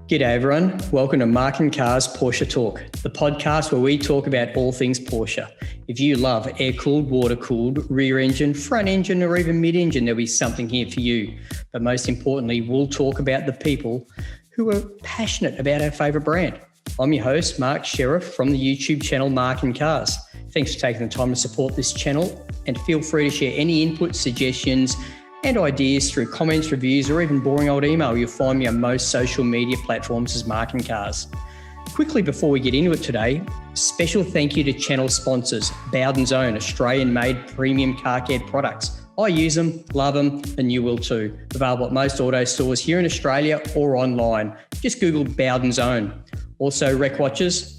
G'day everyone, welcome to Marc and Car's Porsche Talk, the podcast where we talk about all things Porsche. If you love air-cooled, water-cooled, rear engine, front engine or even mid-engine, there'll be something here for you. But most importantly, we'll talk about the people who are passionate about our favourite brand. I'm your host, Marc Sheriff from the YouTube channel Marc and Cars. Thanks for taking the time to support this channel and feel free to share any input, suggestions and ideas through comments, reviews, or even boring old email. You'll find me on most social media platforms as Marc and Cars. Quickly before we get into it today, special thank you to channel sponsors, Bowden's Own Australian-made premium car care products. I use them, love them, and you will too. Available at most auto stores here in Australia or online. Just Google Bowden's Own. Also, Rec Watches.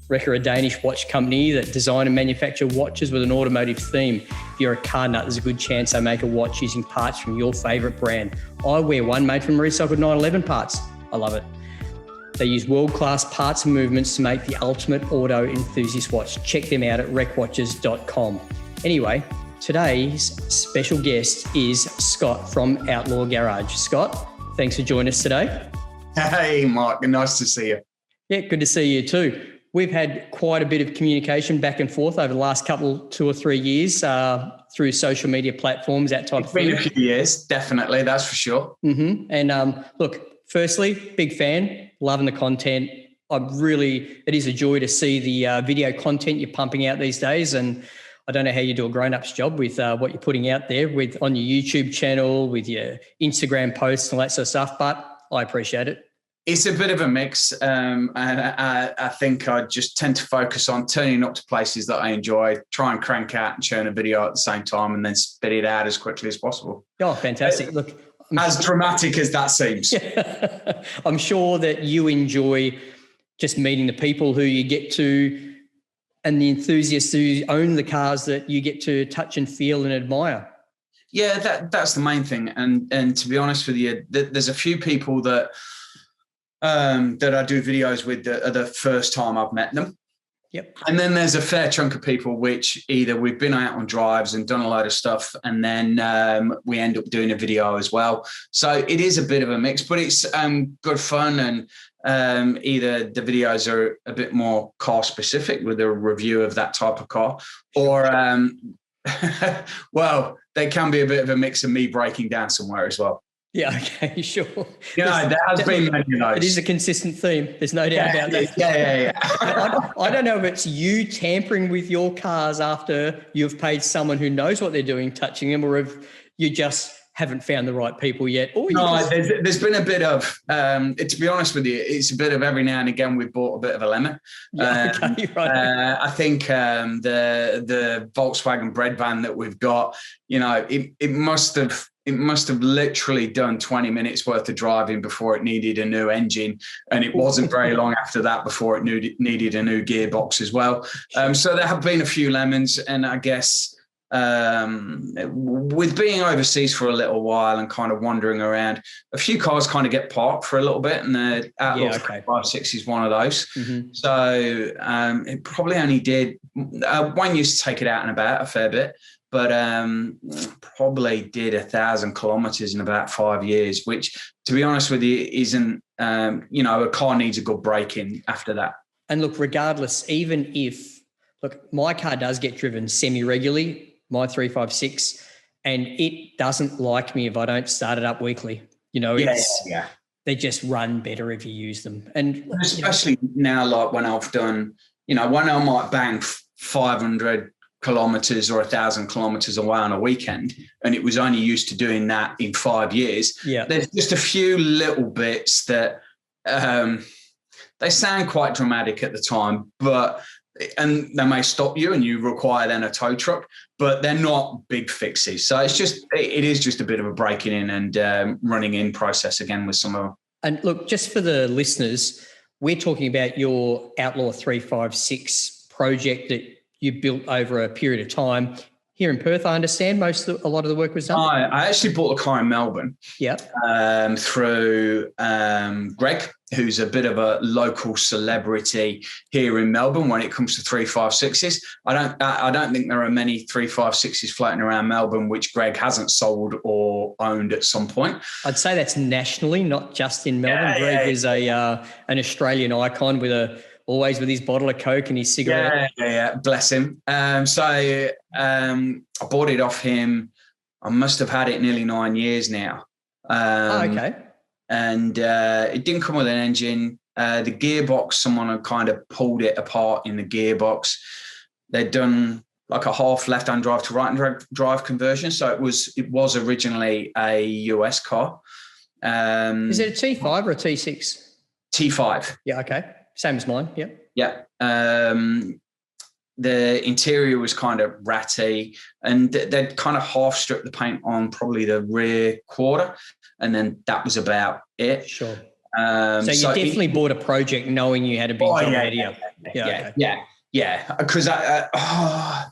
Rec are a Danish watch company that design and manufacture watches with an automotive theme. If you're a car nut, there's a good chance they make a watch using parts from your favourite brand. I wear one made from recycled 911 parts. I love it. They use world-class parts and movements to make the ultimate auto enthusiast watch. Check them out at recwatches.com. Anyway, today's special guest is Scott from Outlaw Garage. Scott, thanks for joining us today. Hey, Marc, nice to see you. Yeah, good to see you too. We've had quite a bit of communication back and forth over the last 2 or 3 years through social media platforms, that type of thing. It's been a few years, definitely, that's for sure. Mm-hmm. And look, firstly, big fan, loving the content. It is a joy to see the video content you're pumping out these days. And I don't know how you do a grown-up's job with what you're putting out there on your YouTube channel, with your Instagram posts and all that sort of stuff, but I appreciate it. It's a bit of a mix, and I think I just tend to focus on turning up to places that I enjoy, try and crank out and churn a video at the same time and then spit it out as quickly as possible. Oh, fantastic. Look, dramatic as that seems. I'm sure that you enjoy just meeting the people who you get to and the enthusiasts who own the cars that you get to touch and feel and admire. Yeah, that's the main thing. And to be honest with you, there's a few people that I do videos with the first time I've met them. Yep. And then there's a fair chunk of people which either we've been out on drives and done a load of stuff and then we end up doing a video as well. So it is a bit of a mix, but it's good fun, and either the videos are a bit more car specific with a review of that type of car, or well, they can be a bit of a mix of me breaking down somewhere as well. Yeah, okay, sure. Yeah, there has been many of those. It is a consistent theme. There's no doubt about that. Yeah. I don't know if it's you tampering with your cars after you've paid someone who knows what they're doing, touching them, or if you just haven't found the right people yet. There's been a bit of, to be honest with you, it's a bit of every now and again we've bought a bit of a lemon. Yeah, okay, right. I think the Volkswagen bread van that we've got, it must have literally done 20 minutes worth of driving before it needed a new engine. And it wasn't very long after that before it needed a new gearbox as well. So there have been a few lemons, and I guess with being overseas for a little while and kind of wandering around, a few cars kind of get parked for a little bit, and the Outlaw 5.6 is one of those. Mm-hmm. So it probably only did, one used to take it out and about a fair bit, but probably did 1,000 kilometers in about 5 years, which, to be honest with you, isn't, a car needs a good break in after that. And look, regardless, even if, my car does get driven semi-regularly, my 356, and it doesn't like me if I don't start it up weekly. They just run better if you use them. And especially now, like when I've done, when I might bang 500 kilometers or 1,000 kilometers away on a weekend, and it was only used to doing that in 5 years. Yeah. There's just a few little bits that they sound quite dramatic at the time, and they may stop you and you require then a tow truck, but they're not big fixes. So it is just a bit of a breaking in and running in process again with some of them. And look, just for the listeners, we're talking about your Outlaw 356 project that you built over a period of time. Here in Perth, I understand a lot of the work was done. I actually bought the car in Melbourne. Yeah. Through Greg, who's a bit of a local celebrity here in Melbourne when it comes to 356s. I don't think there are many 356s floating around Melbourne which Greg hasn't sold or owned at some point. I'd say that's nationally, not just in Melbourne. Greg is an Australian icon always with his bottle of Coke and his cigarette. Yeah. Bless him. So I bought it off him. I must have had it nearly 9 years now. Okay. And it didn't come with an engine. The gearbox, someone had kind of pulled it apart in the gearbox. They'd done like a half left-hand drive to right-hand drive conversion. So it was originally a US car. Is it a T5 or a T6? T5. Yeah, okay. Same as mine, yeah. Yeah. The interior was kind of ratty, and they'd kind of half stripped the paint on probably the rear quarter, and then that was about it. Sure. So you definitely bought a project knowing you had a big job ahead of you. Yeah. Because I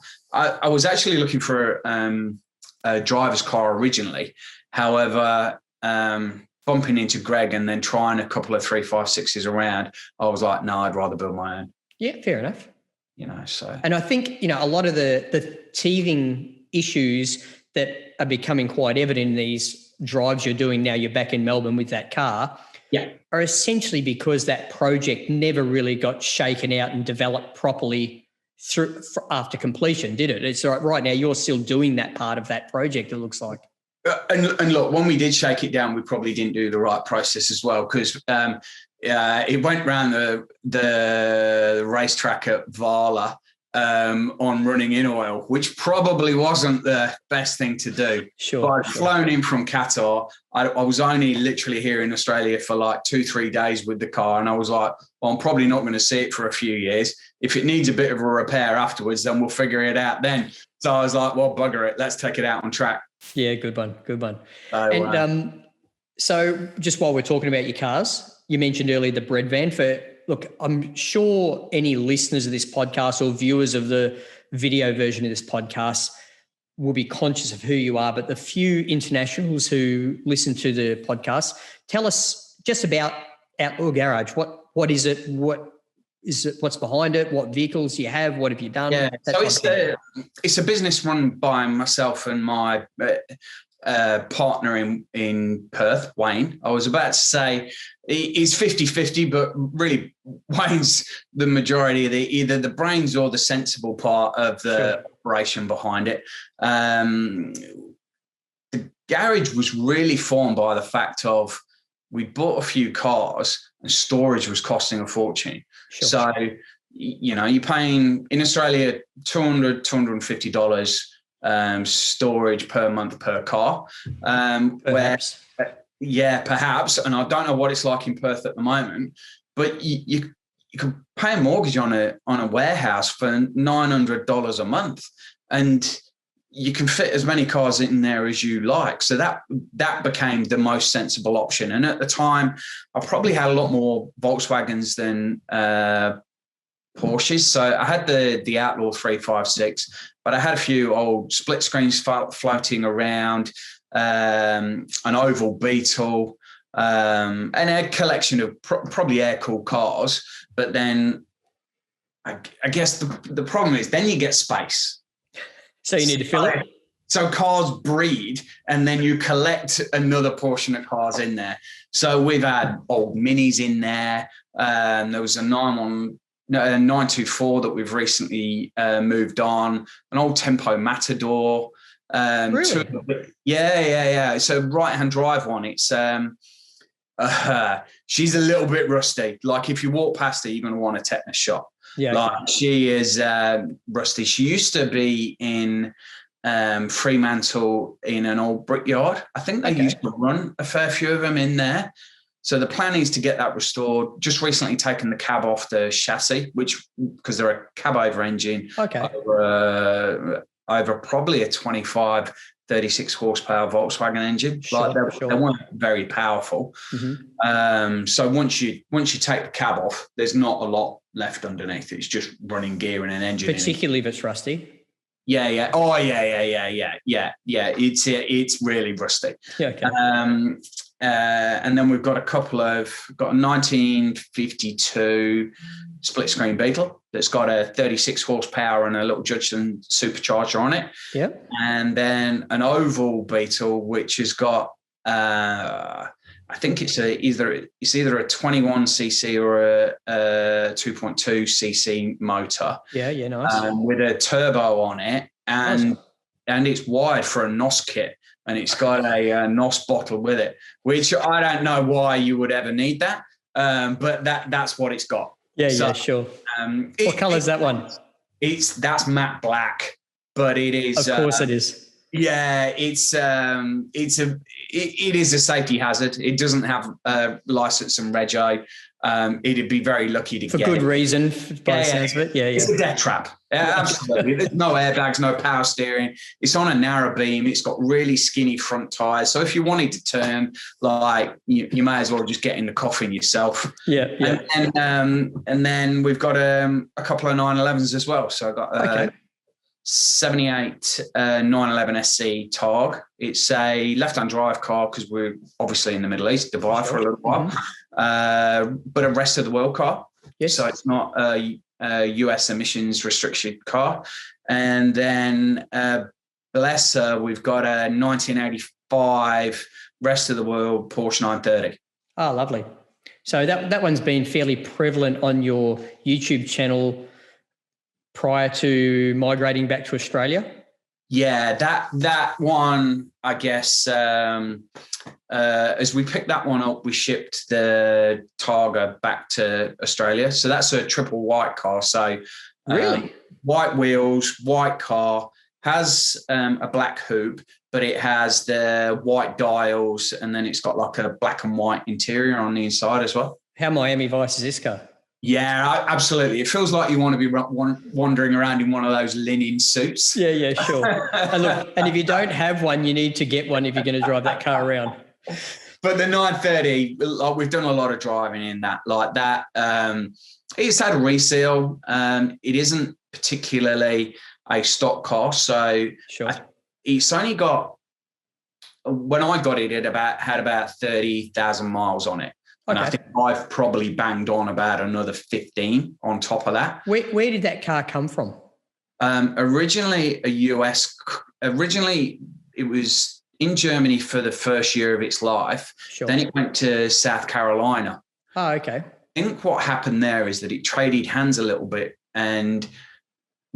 was actually looking for a driver's car originally. However, bumping into Greg and then trying a couple of 356s around, I was like, no, I'd rather build my own. Yeah, fair enough. So. And I think, a lot of the teething issues that are becoming quite evident in these drives you're doing now, you're back in Melbourne with that car, are essentially because that project never really got shaken out and developed properly after completion, did it? It's right now you're still doing that part of that project, it looks like. And look, when we did shake it down, we probably didn't do the right process as well, because it went round the racetrack at Vala on running in oil, which probably wasn't the best thing to do. Sure. But I'd flown in from Qatar. I was only literally here in Australia for like 2-3 days with the car, and I was like, well, I'm probably not going to see it for a few years. If it needs a bit of a repair afterwards, then we'll figure it out then. So I was like, well, bugger it. Let's take it out on track. Yeah, good one. So just while we're talking about your cars, you mentioned earlier the bread van. Look, I'm sure any listeners of this podcast or viewers of the video version of this podcast will be conscious of who you are, but the few internationals who listen to the podcast, tell us just about Outlaw Garage. What is it? What's behind it? What vehicles do you have? What have you done? Yeah, so it's a business run by myself and my partner in Perth, Wayne. I was about to say he's 50-50, but really Wayne's the majority of either the brains or the sensible part of the operation behind it. The garage was really formed by the fact of we bought a few cars and storage was costing a fortune. Sure. So, you're paying in Australia $200, $250 storage per month per car. Perhaps. Perhaps. And I don't know what it's like in Perth at the moment, but you can pay a mortgage on a warehouse for $900 a month, and you can fit as many cars in there as you like. So that became the most sensible option. And at the time, I probably had a lot more Volkswagens than Porsches. So I had the Outlaw 356, but I had a few old split screens floating around, an oval Beetle, and a collection of probably air cooled cars. But then I guess the problem is then you get space. So you need to fill it. So cars breed, and then you collect another portion of cars in there. So we've had old Minis in there. There was a 924 that we've recently moved on. An old Tempo Matador. Really? Yeah. It's a right-hand drive one. It's she's a little bit rusty. Like if you walk past her, you're going to want a tetanus shot. Yeah, like she is rusty. She used to be in Fremantle in an old brickyard. I think they used to run a fair few of them in there. So the plan is to get that restored. Just recently taken the cab off the chassis, because they're a cab over engine over probably a 25, 36 horsepower Volkswagen engine. They weren't very powerful. Mm-hmm. So once you take the cab off, there's not a lot left underneath. It's just running gear and an engine. Particularly if it's rusty. Yeah. Oh, yeah. It's really rusty. Yeah. Okay. And then we've got a 1952 split screen Beetle that's got a 36 horsepower and a little Judson supercharger on it. Yeah. And then an oval Beetle, which has got, I think it's either a 21cc or a 2.2 cc motor. Yeah, nice. With a turbo on it, and it's wired for a NOS kit, and it's got a NOS bottle with it, which I don't know why you would ever need that, but that's what it's got. Yeah, sure. What colour is that one? That's matte black, but it is. Of course, it is. Yeah, it is a safety hazard. It doesn't have license and rego. It'd be very lucky to get it. For good reason, by the sounds of it. Yeah. It's a death trap. Absolutely. There's no airbags, no power steering. It's on a narrow beam. It's got really skinny front tyres. So if you wanted to turn, like, you may as well just get in the coffin yourself. Yeah. And then we've got a couple of 911s as well. So I've got 78 911 SC Targ. It's a left-hand drive car because we're obviously in the Middle East, Dubai for a little while, but a rest of the world car. Yes. So it's not a US emissions restricted car. And then bless her, we've got a 1985 rest of the world Porsche 930. Oh, lovely. So that one's been fairly prevalent on your YouTube channel prior to migrating back to Australia? Yeah, that one, I guess, as we picked that one up, we shipped the Targa back to Australia. So that's a triple white car. So really, white wheels, white car, has a black hoop, but it has the white dials, and then it's got like a black and white interior on the inside as well. How Miami Vice is this car? Yeah, absolutely. It feels like you want to be wandering around in one of those linen suits. Yeah, sure. And look, and if you don't have one, you need to get one if you're going to drive that car around. But the 930, like, we've done a lot of driving in that, like that. It's had a reseal. It isn't particularly a stock car, so sure. It's only got. When I got it, it had about 30,000 miles on it. And I think I've probably banged on about another 15 on top of that. Where did that car come from? Originally it was in Germany for the first year of its life. Sure. Then it went to South Carolina. Oh, okay. I think what happened there is that it traded hands a little bit. And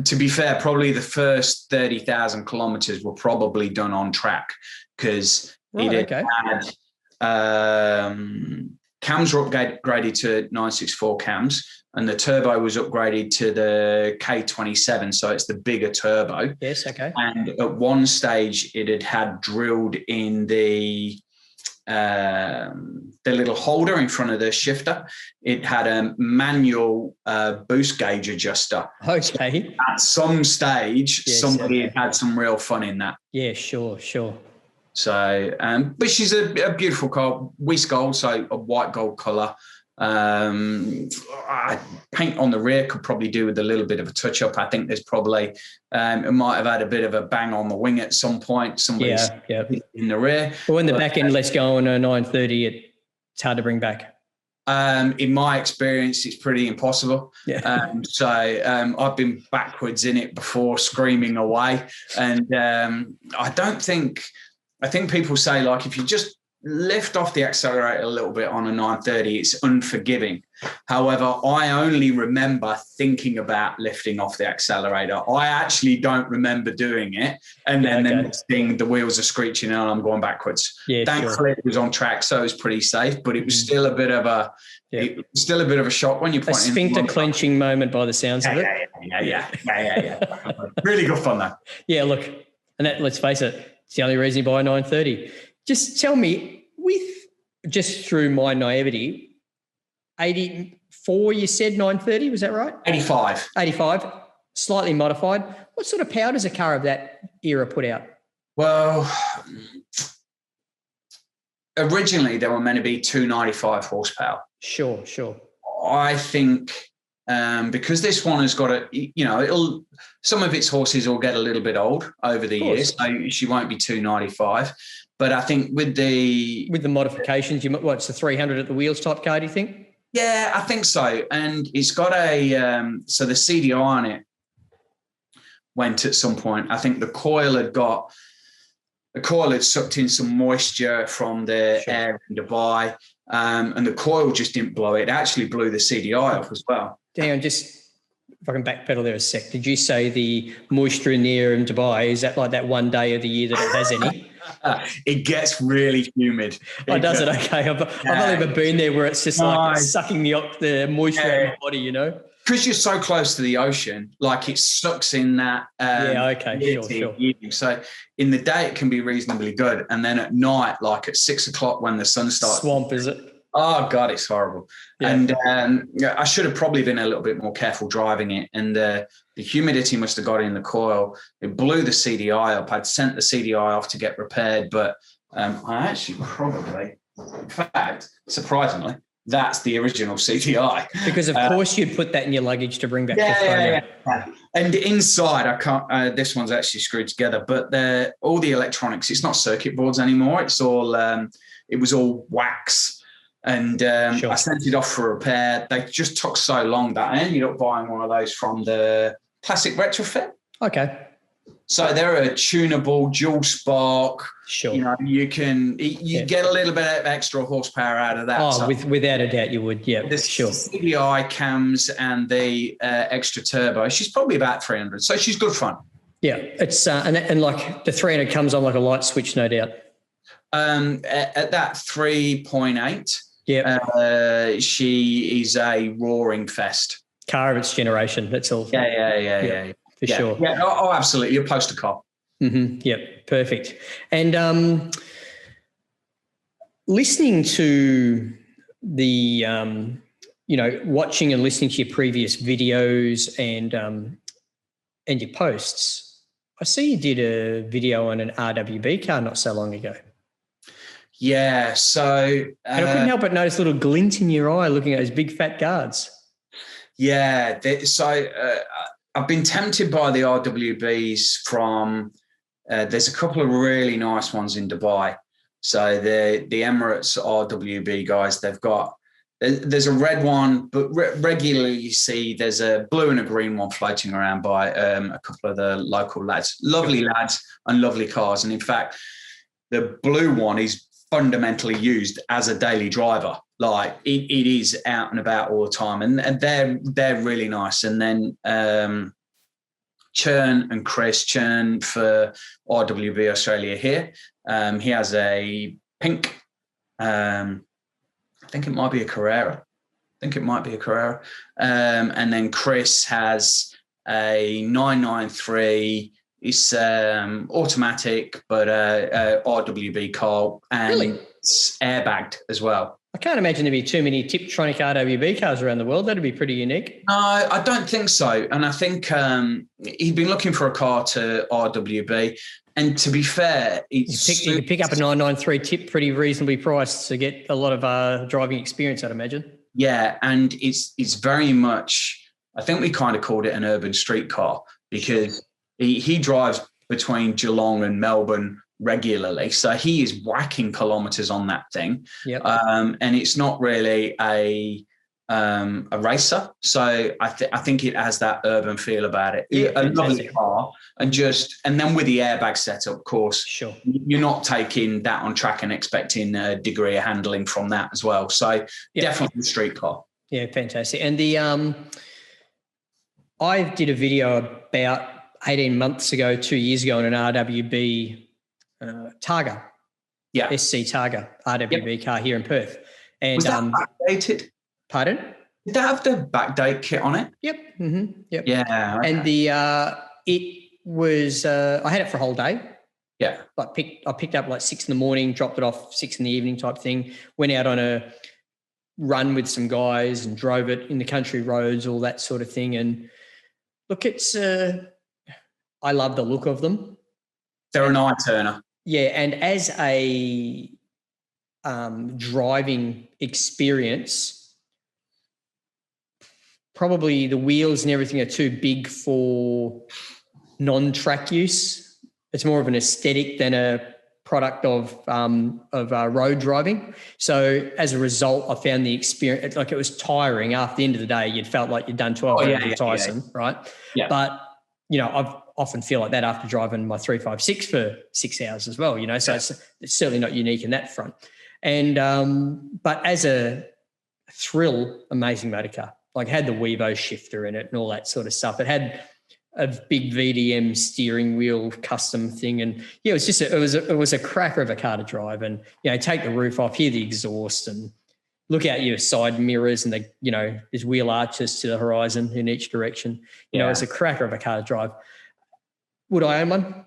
to be fair, probably the first 30,000 kilometers were probably done on track because had cams were upgraded to 964 cams, and the turbo was upgraded to the K27, so it's the bigger turbo. Yes, okay. And at one stage, it had drilled in the little holder in front of the shifter. It had a manual boost gauge adjuster. Okay. At some stage, somebody had some real fun in that. Yeah, sure. So, but she's a beautiful car, Weiss gold, so a white gold colour. Paint on the rear could probably do with a little bit of a touch up. I think there's probably, it might have had a bit of a bang on the wing at some point. Somebody's in the rear. But when the back end lets go on a 930, it's hard to bring back. In my experience, it's pretty impossible. Yeah. So I've been backwards in it before, screaming away. And I think people say, like, if you just lift off the accelerator a little bit on a 930, it's unforgiving. However, I only remember thinking about lifting off the accelerator. I actually don't remember doing it. And then the next thing, the wheels are screeching and I'm going backwards. Yeah, thankfully, it was on track, so it was pretty safe, but it was still a bit of a shock when you point a sphincter clenching moment by the sounds of it. Yeah. Really good fun, though. Yeah, look, and let's face it, it's the only reason you buy a 930. Just tell me, just through my naivety, 84, you said 930, was that right? 85, slightly modified. What sort of power does a car of that era put out? Well, originally they were meant to be 295 horsepower. Sure. I think because this one has got some of its horses will get a little bit old over the years, so she won't be 295. But I think with the modifications, it's the 300 at the wheels type car, do you think? Yeah, I think so. And it's got so the CDI on it went at some point. I think the coil had sucked in some moisture from the air in Dubai, and the coil just didn't blow it. It actually blew the CDI off as well. Damn, if I can backpedal there a sec, did you say the moisture in the air in Dubai, is that like that one day of the year that it has any? It gets really humid. Does it? Okay. I've only ever been there where it's just like it's sucking the moisture out of your body, you know? Because you're so close to the ocean, like it sucks in that. Sure. So in the day, it can be reasonably good. And then at night, like at 6 o'clock when the sun starts. Swamp, is it? Oh, God, it's horrible. Yeah. And I should have probably been a little bit more careful driving it. And the humidity must have got in the coil. It blew the CDI up. I'd sent the CDI off to get repaired, but I actually probably, in fact, surprisingly, that's the original CDI. Because of course you'd put that in your luggage to bring back to Australia. Yeah. And inside, I can't. This one's actually screwed together, but all the electronics. It's not circuit boards anymore. It's all. It was all wax, and I sent it off for repair. They just took so long that I ended up buying one of those from the Classic Retrofit. Okay. So they're a tunable dual spark. Sure. You know, you get a little bit of extra horsepower out of that. Oh, without a doubt you would. Yeah, the CDI cams and the extra turbo. She's probably about 300. So she's good fun. Yeah. It's and like the 300 comes on like a light switch, no doubt. At that 3.8, she is a roaring fest. Car of its generation. That's all. Yeah. For sure. Yeah. Oh, absolutely. You're poster car. Mm-hmm. Yep. Perfect. And listening to the, watching and listening to your previous videos and your posts, I see you did a video on an RWB car not so long ago. Yeah. So. And I couldn't help but notice a little glint in your eye looking at those big fat guards. Yeah. I've been tempted by the RWBs from, there's a couple of really nice ones in Dubai. So the Emirates RWB guys, there's a red one, but regularly you see there's a blue and a green one floating around by a couple of the local lads. Lovely lads and lovely cars. And in fact, the blue one is fundamentally used as a daily driver. Like it is out and about all the time, and they're really nice. And then Churn and Chris Churn for RWB Australia here. He has a pink. I think it might be a Carrera. And then Chris has a 993. It's automatic, but RWB car, and really? It's airbagged as well. I can't imagine there'd be too many Tiptronic RWB cars around the world. That'd be pretty unique. No, I don't think so. And I think he'd been looking for a car to RWB. And to be fair, you could pick up a 993 Tip pretty reasonably priced to get a lot of driving experience, I'd imagine. Yeah, and it's very much, I think we kind of called it an urban street car because he drives between Geelong and Melbourne regularly, so he is whacking kilometers on that thing. Yep. And it's not really a racer, so I think it has that urban feel about it. Yeah, a lovely car, and then with the airbag setup, of course, sure, you're not taking that on track and expecting a degree of handling from that as well. So definitely a street car. Yeah, fantastic. And the I did a video about 18 months ago, 2 years ago, on an RWB Targa, SC Targa RWB car here in Perth. And was that backdated? Pardon? Did that have the backdate kit on it? Yep. Mm-hmm. Yep. Yeah. Okay. And it was I had it for a whole day. Yeah. I picked up like 6 a.m, dropped it off 6 p.m. type thing. Went out on a run with some guys and drove it in the country roads, all that sort of thing. And look, it's I love the look of them. They're an eye turner. Yeah, and as a driving experience, probably the wheels and everything are too big for non-track use. It's more of an aesthetic than a product of road driving. So as a result, I found the experience, like it was tiring. After the end of the day, you'd felt like you'd done 12 hours of Tyson, right? Yeah. But, you know, I've often feel like that after driving my 356 for 6 hours as well, you know, so it's certainly not unique in that front. And, but as a thrill, amazing motor car, like had the Wevo shifter in it and all that sort of stuff. It had a big VDM steering wheel custom thing. And yeah, it was just, it was a cracker of a car to drive, and, you know, take the roof off, hear the exhaust and look out your side mirrors, and the, you know, there's wheel arches to the horizon in each direction. You know, it's a cracker of a car to drive. Would I own one?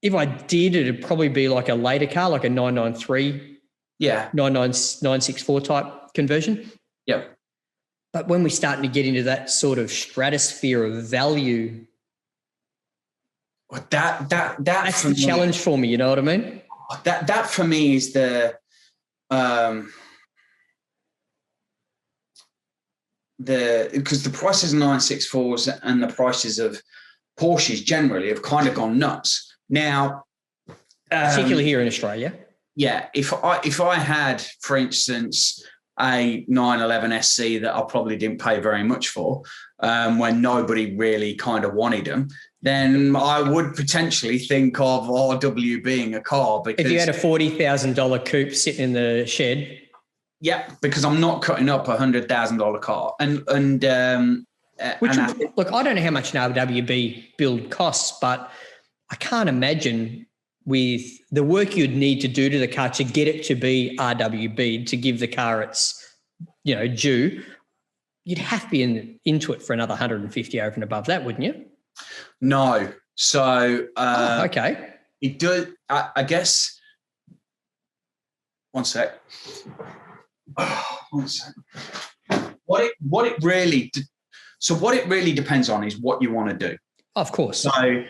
If I did, it'd probably be like a later car, like a 993, 964 type conversion. Yep. But when we're starting to get into that sort of stratosphere of value, that's the challenge for me. You know what I mean? That for me is the because the prices of 964s and the prices of Porsches generally have kind of gone nuts now, particularly here in Australia. Yeah, if I had, for instance, a 911 SC that I probably didn't pay very much for, when nobody really kind of wanted them, then I would potentially think of RW being a car. Because if you had a $40,000 coupe sitting in the shed. Yeah, because I'm not cutting up $100,000 car, look, I don't know how much an RWB build costs, but I can't imagine with the work you'd need to do to the car to get it to be RWB, to give the car its, you know, due, you'd have to be into it for another 150 over and above that, wouldn't you? No. So, okay. It does, I guess, one sec. One sec. What it really depends on is what you want to do. Of course. So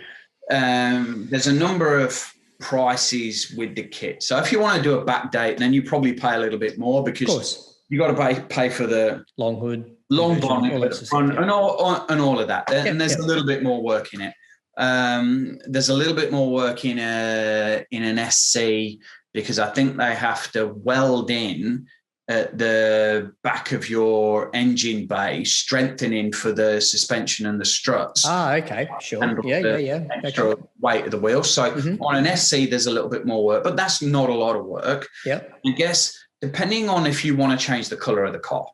there's a number of prices with the kit. So if you want to do a back date, then you probably pay a little bit more, because you got to pay for the long hood, long bonnet at the front, and all of that. And there's a little bit more work in it. There's a little bit more work in an SC, because I think they have to weld in at the back of your engine bay, strengthening for the suspension and the struts. Okay, sure. Yeah. Extra weight of the wheel. So on an SC, there's a little bit more work, but that's not a lot of work. Yeah. I guess depending on if you want to change the color of the car,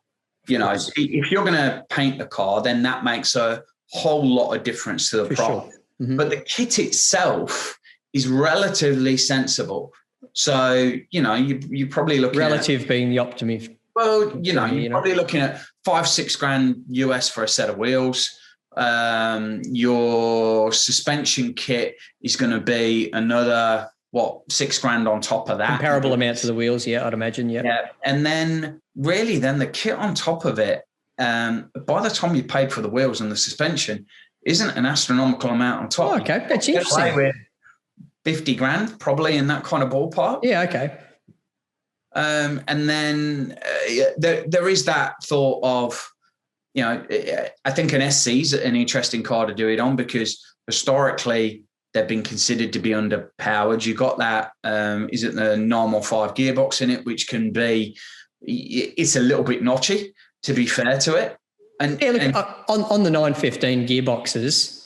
you know, if you're going to paint the car, then that makes a whole lot of difference to the price. Sure. But the kit itself is relatively sensible. So, you know, you're probably looking relative being the optimum. Well, you know, you're probably looking at $5-6 US for a set of wheels. Your suspension kit is going to be another, $6,000 on top of that. Comparable amounts of the wheels, yeah, I'd imagine, yeah. And then really the kit on top of it, by the time you paid for the wheels and the suspension, isn't an astronomical amount on top. Oh, okay, that's interesting. $50,000, probably in that kind of ballpark. Yeah, okay. And then there is that thought of, you know, I think an SC is an interesting car to do it on, because historically they've been considered to be underpowered. You've got that, is it the normal 5 gearbox in it, which can be, it's a little bit notchy, to be fair to it. And, on the 915 gearboxes,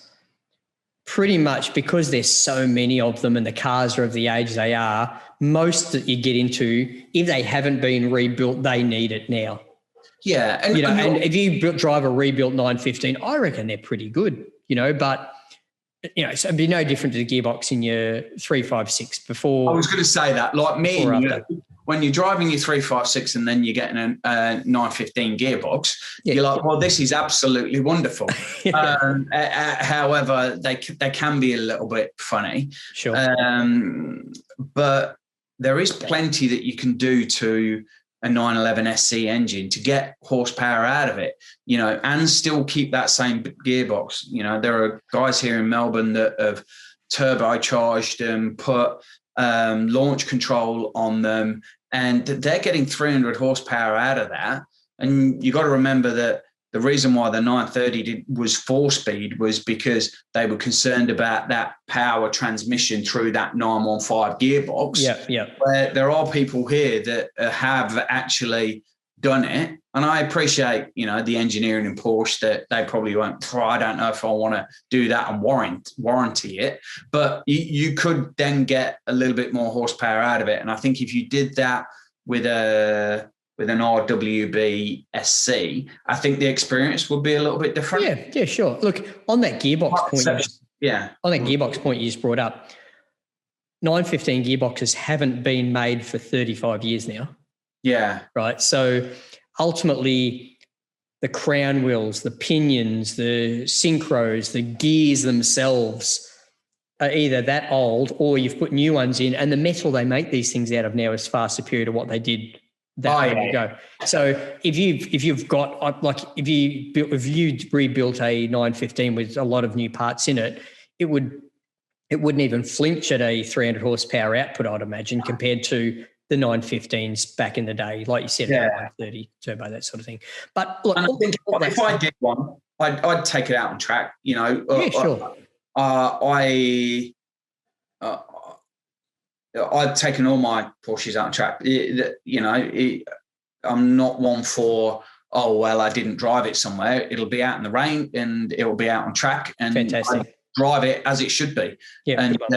pretty much because there's so many of them and the cars are of the age they are, most that you get into, if they haven't been rebuilt, they need it now. Yeah. And, and if you drive a rebuilt 915, I reckon they're pretty good, you know, but, you know, so it'd be no different to the gearbox in your 356 before. I was going to say that, like me, when you're driving your 356 and then you're getting a 915 gearbox, you're like, well, this is absolutely wonderful. However, they can be a little bit funny. Sure. But there is plenty that you can do to a 911 SC engine to get horsepower out of it, you know, and still keep that same gearbox. You know, there are guys here in Melbourne that have turbocharged them, put launch control on them, and they're getting 300 horsepower out of that. And you got to remember that the reason why the 930 was 4-speed was because they were concerned about that power transmission through that 915 gearbox. Yeah. Where there are people here that have actually done it. And I appreciate, the engineering in Porsche that they probably won't, I don't know if I want to do that and warranty it, but you could then get a little bit more horsepower out of it. And I think if you did that with an RWB SC, I think the experience would be a little bit different. Yeah, sure. Look, on that gearbox point you just brought up, 915 gearboxes haven't been made for 35 years now. Yeah. Right. So ultimately, the crown wheels, the pinions, the synchros, the gears themselves are either that old or you've put new ones in, and the metal they make these things out of now is far superior to what they did that long ago. So if you've got, like, if you rebuilt a 915 with a lot of new parts in it, it wouldn't even flinch at a 300 horsepower output, I'd imagine, compared to the 915s back in the day, like you said, 930 turbo, that sort of thing. But look, and I think if I did one, I'd take it out on track. Yeah, sure. I've taken all my Porsches out on track. I'm not one for, I didn't drive it somewhere. It'll be out in the rain and it'll be out on track. And fantastic. Drive it as it should be. Yeah, and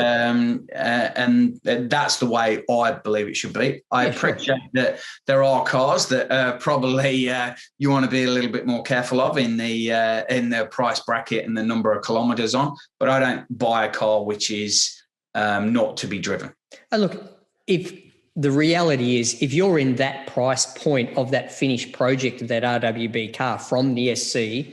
that's the way I believe it should be. I appreciate that there are cars that probably you want to be a little bit more careful of in the price bracket and the number of kilometers on, but I don't buy a car which is not to be driven. And look, if the reality is, if you're in that price point of that finished project of that RWB car from the SC,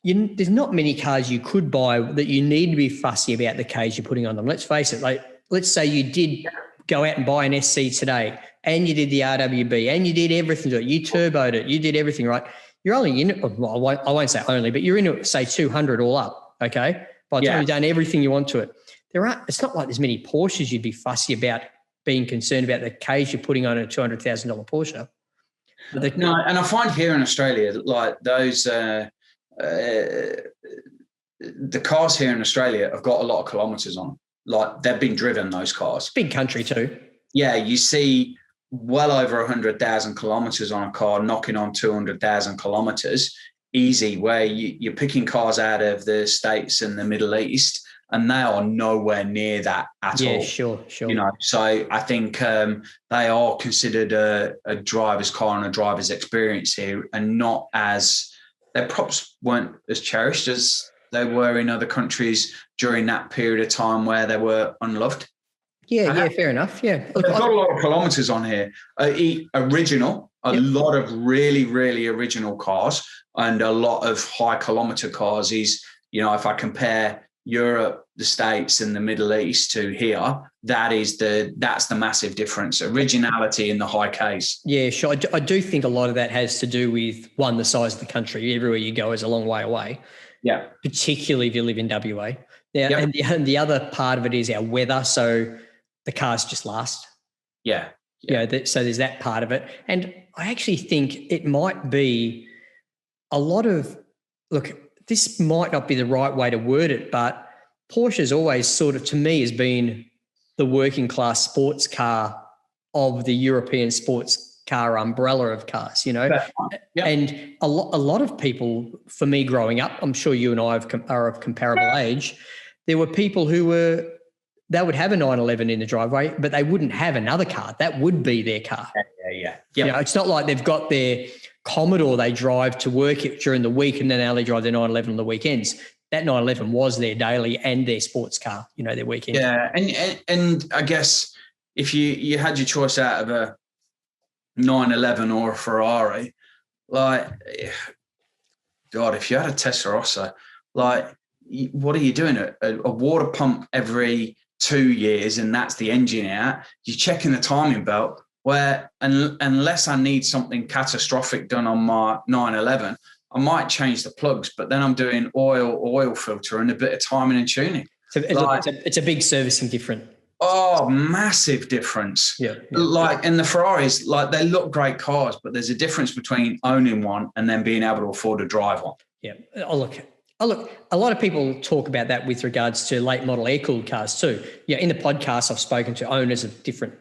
there's not many cars you could buy that you need to be fussy about the cage you're putting on them. Let's face it, like, let's say you did go out and buy an SC today and you did the RWB and you did everything to it. You turboed it, you did everything right. You're only in it, well, I won't say only, but you're in it, say 200 all up, okay? By the time you've done everything you want to it. It's not like there's many Porsches you'd be fussy about being concerned about the cage you're putting on a $200,000 Porsche. No, and I find here in Australia, like those... the cars here in Australia have got a lot of kilometres on them. Like, they've been driven, those cars. Big country too. Yeah, you see well over 100,000 kilometres on a car, knocking on 200,000 kilometres, easy, where you're picking cars out of the States and the Middle East, and they are nowhere near that at all. Yeah, sure. So I think they are considered a driver's car and a driver's experience here, and not as... Their props weren't as cherished as they were in other countries during that period of time where they were unloved. Yeah, fair enough. Yeah. Look, they've got a lot of kilometres on here. Original, lot of really, really original cars, and a lot of high kilometre cars is, if I compare Europe, the States and the Middle East to here, that's the massive difference. Originality in the high Ks. Yeah, sure. I do think a lot of that has to do with, one, the size of the country. Everywhere you go is a long way away. Yeah. Particularly if you live in WA. Now, and the other part of it is our weather. So the cars just last. Yeah. So there's that part of it. And I actually think it might be a lot of, look, this might not be the right way to word it, but Porsche's always sort of, to me, has been the working class sports car of the European sports car umbrella of cars, And a lot of people, for me growing up, I'm sure you and I are of comparable age, there were people they would have a 911 in the driveway, but they wouldn't have another car. That would be their car. Yeah. It's not like they've got their Commodore they drive to work during the week and then they only drive their 911 on the weekends. That 911 was their daily and their sports car, their weekend. Yeah, and I guess if you had your choice out of a 911 or a Ferrari, like, God, if you had a Testarossa, like, what are you doing? A water pump every 2 years and that's the engine out. You're checking the timing belt, where unless I need something catastrophic done on my 911, I might change the plugs, but then I'm doing oil filter and a bit of timing and tuning. So it's a big servicing difference. Oh, massive difference. Yeah. Like, and the Ferraris, like, they look great cars, but there's a difference between owning one and then being able to afford to drive one. Yeah. Oh, look, a lot of people talk about that with regards to late model air-cooled cars too. Yeah, in the podcast, I've spoken to owners of different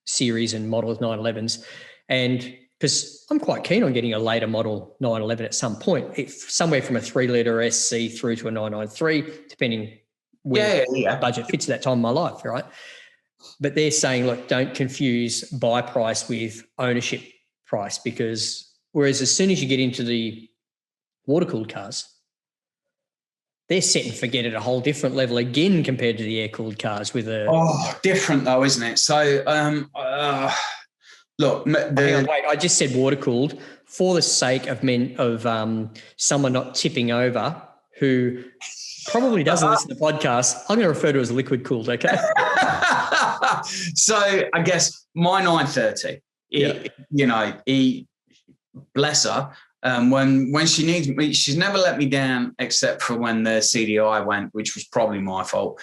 series and models 911s, and because I'm quite keen on getting a later model 911 at some point, somewhere from a 3-litre SC through to a 993, depending where budget fits at that time in my life, right? But they're saying, look, don't confuse buy price with ownership price, because whereas as soon as you get into the water-cooled cars, they're set and forget at a whole different level again compared to the air-cooled cars with a... Oh, different though, isn't it? So, look... Hang on, wait, I just said water-cooled for the sake of someone not tipping over who probably doesn't listen to the podcast. I'm going to refer to it as liquid-cooled, okay? So, I guess my 930, bless her, when she needs me, she's never let me down except for when the CDI went, which was probably my fault.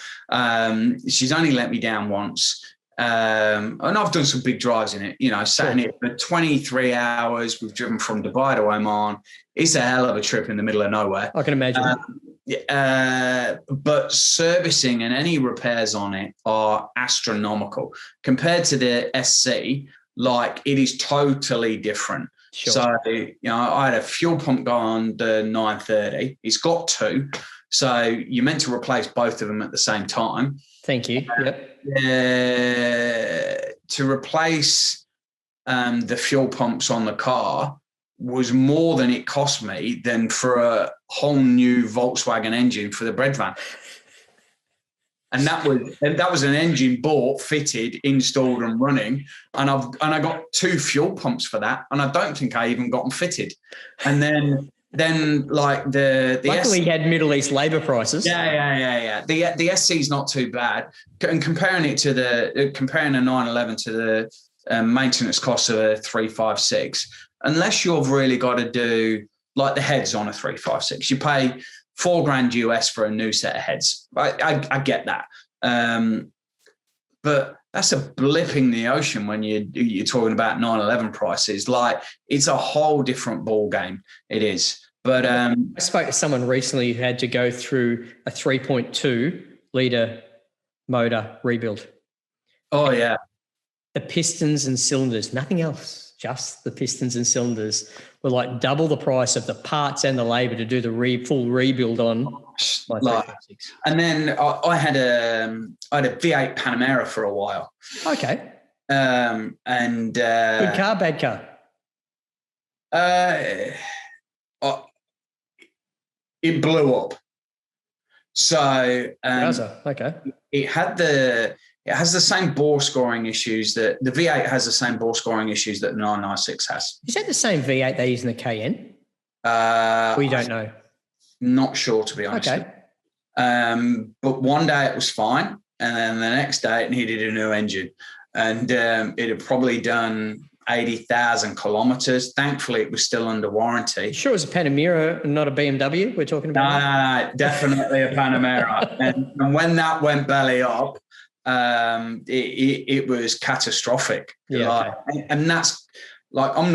She's only let me down once. And I've done some big drives in it, sat in it for 23 hours. We've driven from Dubai to Oman. It's a hell of a trip in the middle of nowhere. I can imagine. But servicing and any repairs on it are astronomical compared to the SC. Like, it is totally different. Sure. So, I had a fuel pump go on the 930. It's got two. So you're meant to replace both of them at the same time. Thank you. To replace the fuel pumps on the car was more than it cost me than for a whole new Volkswagen engine for the bread van. And that was an engine bought, fitted, installed, and running. And I got two fuel pumps for that, and I don't think I even got them fitted. And then like the luckily you had Middle East labour prices. Yeah. The SC is not too bad. And comparing a 911 to the maintenance cost of a 356, unless you've really got to do like the heads on a 356, you pay $4,000 US for a new set of heads. I get that. But that's a blip in the ocean when you're talking about 911 prices. Like, it's a whole different ball game. It is. But I spoke to someone recently who had to go through a 3.2 litre motor rebuild. Oh, yeah. The pistons and cylinders, nothing else, just the pistons and cylinders were like double the price of the parts and the labour to do the full rebuild on my 356. And then I had a V8 Panamera for a while. Okay. And good car, bad car? It blew up. So okay. It has the same bore scoring issues that the V8 has the same bore scoring issues that the 996 has. Is that the same V8 they use in the Cayenne? We don't know. Not sure, to be honest. Okay. But one day it was fine, and then the next day it needed a new engine, and it had probably done 80,000 kilometers. Thankfully, it was still under warranty. Sure, it was a Panamera and not a BMW we're talking about? No, definitely a Panamera. and when that went belly up, it was catastrophic. Yeah, and that's like, I'm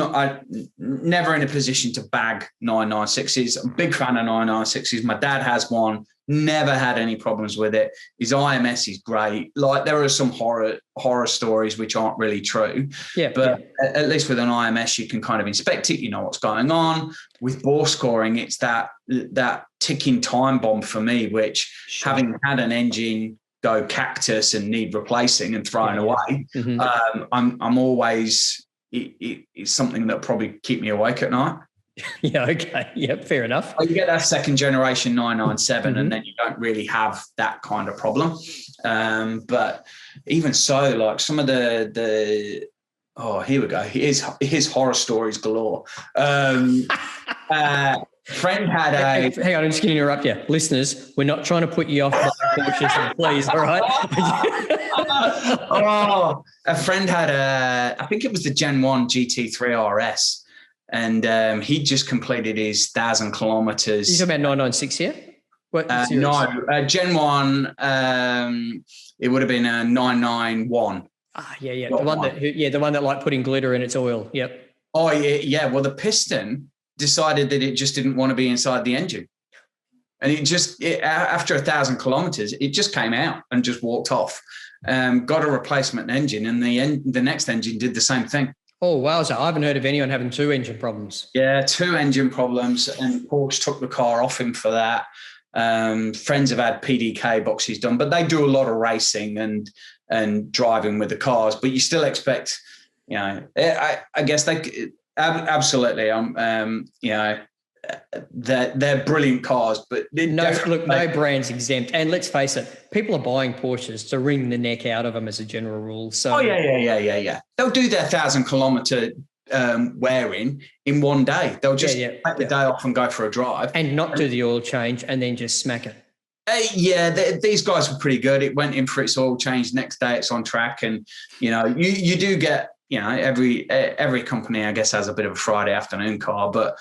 never in a position to bag 996s. I'm a big fan of 996s. My dad has one, never had any problems with it. His IMS is great. Like, there are some horror stories which aren't really true. Yeah. But at least with an IMS, you can kind of inspect it. You know what's going on. With bore scoring, it's that ticking time bomb for me, which having had an engine go cactus and need replacing and throwing away, I'm always... It's something that probably keep me awake at night. Yeah, okay. Yeah, fair enough. You get that second generation 997 and then you don't really have that kind of problem. But even so, like, some of the here we go. Here's horror stories galore. Friend had hang on, I'm just going to interrupt you. Listeners, we're not trying to put you off buying Porsches, please, all right? A friend had I think it was the Gen 1 GT3 RS, and he just completed his 1,000 kilometers. You're talking about 996 here? What no, Gen 1, it would have been a 991. Yeah. The one that like putting glitter in its oil. Yep. Oh, yeah. Well, the piston decided that it just didn't want to be inside the engine. And after 1,000 kilometers, it just came out and just walked off. Got a replacement engine, and the next engine did the same thing. Oh, wowza. I haven't heard of anyone having 2 engine problems. Yeah, 2 engine problems, and Porsche took the car off him for that. Friends have had PDK boxes done, but they do a lot of racing and driving with the cars. But you still expect, I guess they absolutely. They're brilliant cars, but no brand's exempt. And let's face it, people are buying Porsches to wring the neck out of them as a general rule. So yeah. They'll do their 1,000-kilometer wearing in one day. They'll just take the day off and go for a drive and not do the oil change and then just smack it. These guys were pretty good. It went in for its oil change. Next day it's on track, and you do get every company I guess has a bit of a Friday afternoon car, but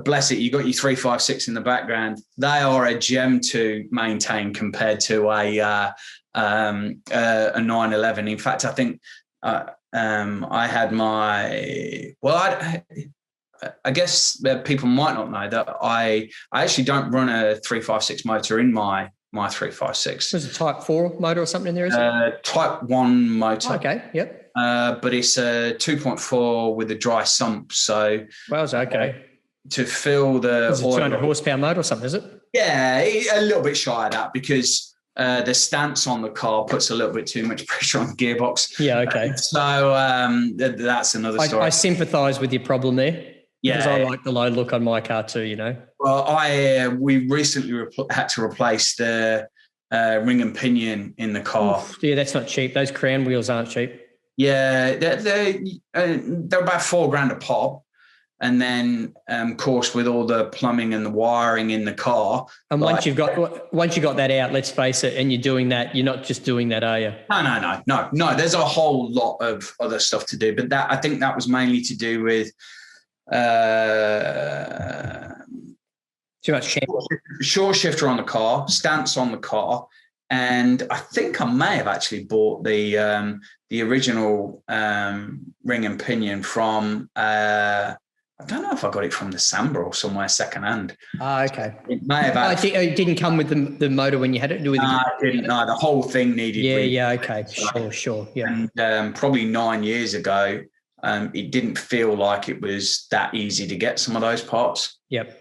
bless it, you got your 356 in the background. They are a gem to maintain compared to a 911. In fact, I think I had I guess people might not know that I actually don't run a 356 motor in my 356. Was it Type 4 motor or something in there? Is it? Type 1 motor. Okay, yep. But it's a 2.4 with a dry sump. So okay. To fill the Is it 200 horsepower motor or something, is it? Yeah, a little bit shy of that because the stance on the car puts a little bit too much pressure on the gearbox. Yeah, okay. So that's another story. I sympathise with your problem there. Yeah, because I like the low look on my car too. Well, we recently had to replace the ring and pinion in the car. Oof, yeah, that's not cheap. Those crown wheels aren't cheap. Yeah, they're about $4,000 a pop. And then, of course, with all the plumbing and the wiring in the car. And once you got that out, let's face it, and you're doing that, you're not just doing that, are you? No. There's a whole lot of other stuff to do, but I think that was mainly to do with too much short shifter on the car, stance on the car, and I think I may have actually bought the original ring and pinion from. I don't know if I got it from the Samba or somewhere secondhand. Okay. It may have. It didn't come with the motor when you had it? No, it didn't. No, the whole thing needed. Yeah, okay. Sure. Yeah. And probably 9 years ago, it didn't feel like it was that easy to get some of those parts. Yep.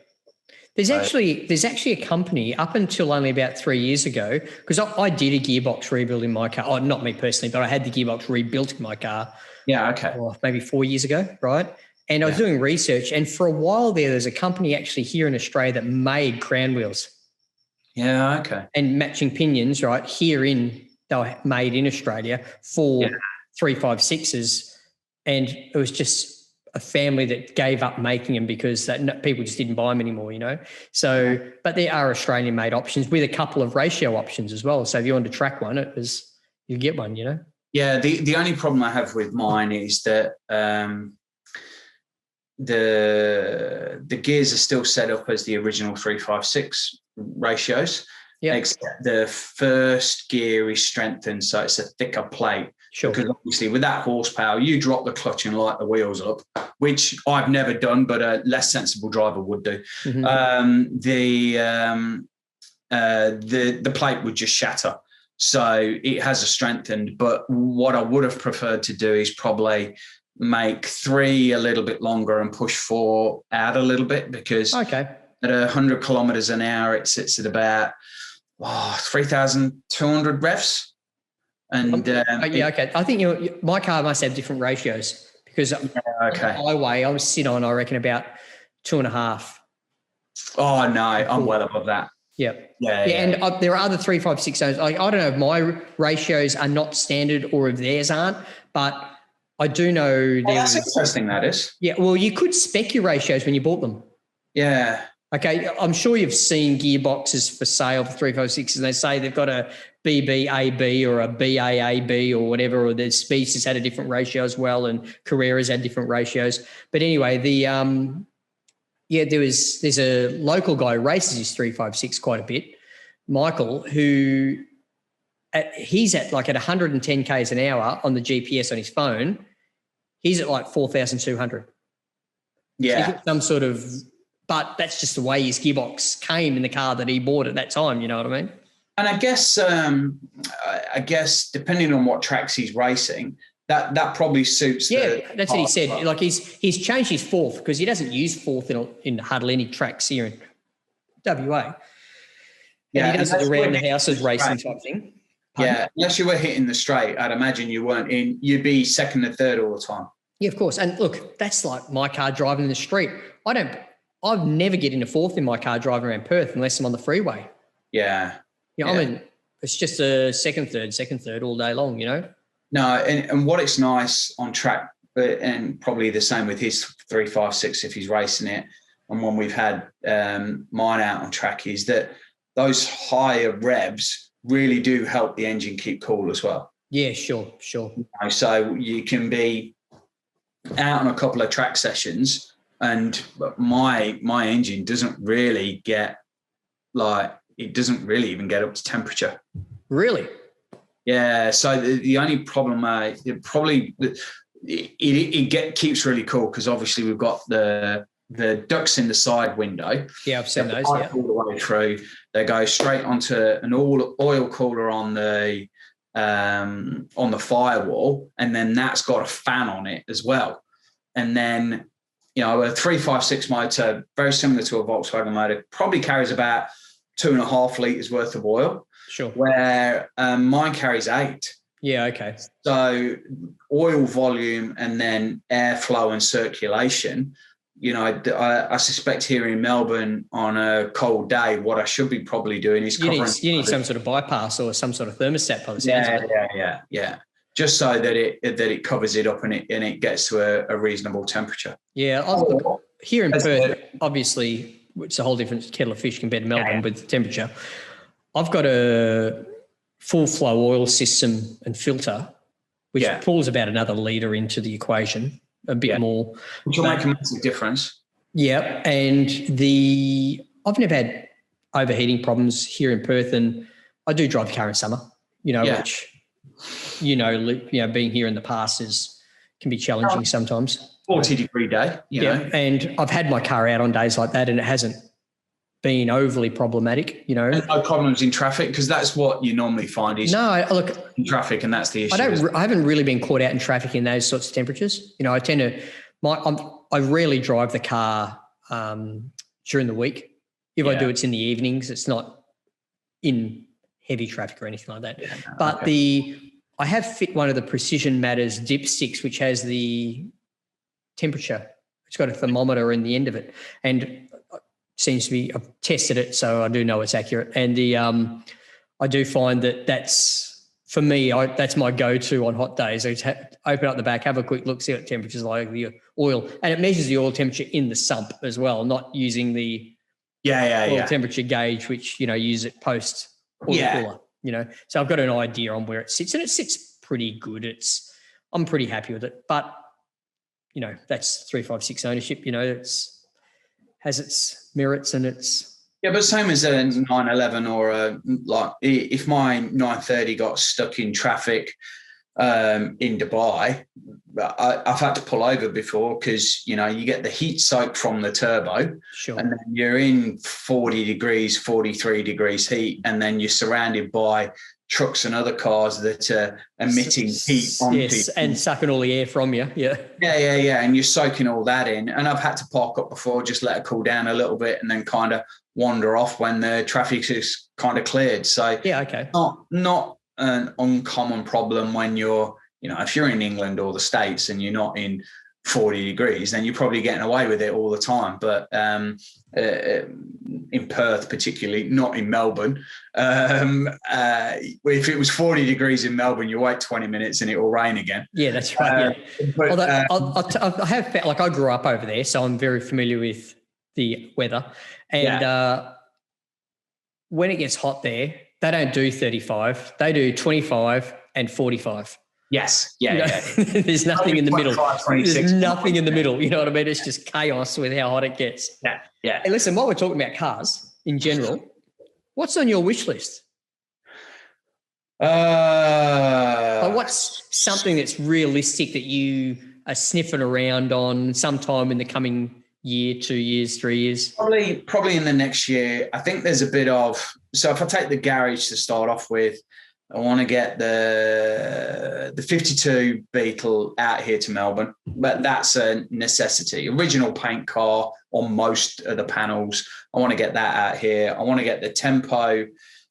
There's actually a company up until only about 3 years ago, because I did a gearbox rebuild in my car. Oh, not me personally, but I had the gearbox rebuilt in my car. Yeah, okay. Maybe 4 years ago, right? And I was doing research, and for a while there's a company actually here in Australia that made crown wheels. Yeah, okay. And matching pinions, right? They were made in Australia for 356s, and it was just a family that gave up making them because people just didn't buy them anymore, So, but there are Australian-made options with a couple of ratio options as well. So if you want to track one, you get one, Yeah, the only problem I have with mine is that the gears are still set up as the original 356 ratios, except the first gear is strengthened, so it's a thicker plate. Sure. Because obviously with that horsepower, you drop the clutch and light the wheels up, which I've never done, but a less sensible driver would do. Mm-hmm. The plate would just shatter. So it has a strengthened, but what I would have preferred to do is probably make 3 a little bit longer and push 4 out a little bit, because at 100 kilometers an hour, it sits at about 3,200 revs. And I think my car must have different ratios, because on the highway I was sitting on, I reckon, about 2.5. Oh no, I'm well above that. Yep. Yeah. And there are other 356 zones. I don't know if my ratios are not standard or if theirs aren't, but I do know. That's interesting, that is. Yeah, well, you could spec your ratios when you bought them. Yeah. Okay, I'm sure you've seen gearboxes for sale for 356s, and they say they've got a BBAB or a BAAB or whatever, or the Speedsters had a different ratio as well, and Carreras had different ratios. But anyway, Yeah, there's a local guy who races his 356 quite a bit, Michael, who he's at like at 110 k's an hour on the GPS on his phone. He's at like 4,200. Yeah. So some sort of, but that's just the way his gearbox came in the car that he bought at that time. You know what I mean? And I guess depending on what tracks he's racing, that probably suits. That's what he said. Like he's changed his fourth because he doesn't use fourth in hardly any tracks here in WA. And he does it around the houses racing type thing. Pardon? Yeah, unless you were hitting the straight, I'd imagine you weren't in. You'd be second and third all the time. Yeah, of course. And look, that's like my car driving in the street. I've never get into fourth in my car driving around Perth unless I'm on the freeway. Yeah. I mean, it's just a second, third all day long, you know? No, and what it's nice on track, and probably the same with his 356 if he's racing it, and when we've had mine out on track, is that those higher revs really do help the engine keep cool as well. Yeah, sure. So you can be out on a couple of track sessions and my engine doesn't really get it doesn't really even get up to temperature. Really? Yeah. So the only problem, it keeps really cool because obviously we've got the ducts in the side window. Yeah, I've seen those. Yeah. All the way through. They go straight onto an oil cooler on the firewall, and then that's got a fan on it as well. And then, a 356 motor, very similar to a Volkswagen motor, probably carries about 2.5 litres worth of oil. Sure. Where mine carries 8. Yeah, okay. So oil volume and then airflow and circulation, I suspect here in Melbourne on a cold day, what I should be probably doing is you need some sort of bypass or some sort of thermostat by the sounds of it. Yeah. Just so that it covers it up and it gets to a reasonable temperature. Yeah. Look, here in Perth, obviously, it's a whole different kettle of fish compared to Melbourne with temperature. I've got a full flow oil system and filter, which pulls about another litre into the equation, a bit more. Which will make a massive difference. Yeah. And I've never had overheating problems here in Perth, and I do drive the car in summer, which, being here in the past can be challenging sometimes. 40-degree day, you know. And I've had my car out on days like that and it hasn't been overly problematic, And no problems in traffic, because that's what you normally find is in traffic, and that's the issue. I haven't really been caught out in traffic in those sorts of temperatures. I rarely drive the car during the week. If I do, it's in the evenings. It's not in heavy traffic or anything like that. Yeah, but I have fit one of the Precision Matters dipsticks, which has the temperature. It's got a thermometer in the end of it, and seems to be. I've tested it, so I do know it's accurate. And I do find that's for me. That's my go-to on hot days. I just open up the back, have a quick look, see what temperature's like, the oil, and it measures the oil temperature in the sump as well, not using the oil temperature gauge, which use it post oil cooler. So I've got an idea on where it sits, and it sits pretty good. I'm pretty happy with it, but that's 356 ownership. It's has its merits and its. Yeah, but same as a 911 or if my 930 got stuck in traffic in Dubai, I've had to pull over before because, you get the heat soak from the turbo. Sure. And then you're in 40 degrees, 43 degrees heat, and then you're surrounded by trucks and other cars that are emitting heat onto you. And sucking all the air from you. Yeah. Yeah. And you're soaking all that in. And I've had to park up before, just let it cool down a little bit and then kind of wander off when the traffic is kind of cleared. So not an uncommon problem when you're, if you're in England or the States and you're not in 40 degrees, then you're probably getting away with it all the time. But in Perth, particularly, not in Melbourne, if it was 40 degrees in Melbourne, you wait 20 minutes and it will rain again. Yeah, that's right. But, although I have felt like I grew up over there, so I'm very familiar with the weather. And when it gets hot there, they don't do 35. They do 25 and 45. Yes. Yeah. You know? Yeah. There's nothing in the middle. There's nothing in the middle. You know what I mean? It's just chaos with how hot it gets. Yeah. Yeah. Hey, listen, while we're talking about cars in general, what's on your wish list? What's something that's realistic that you are sniffing around on sometime in the coming year, 2 years, 3 years? Probably in the next year. I think there's a bit of, so if I take the garage to start off with, I want to get the 52 Beetle out here to Melbourne, but that's a necessity. Original paint car on most of the panels. I want to get that out here. I want to get the Tempo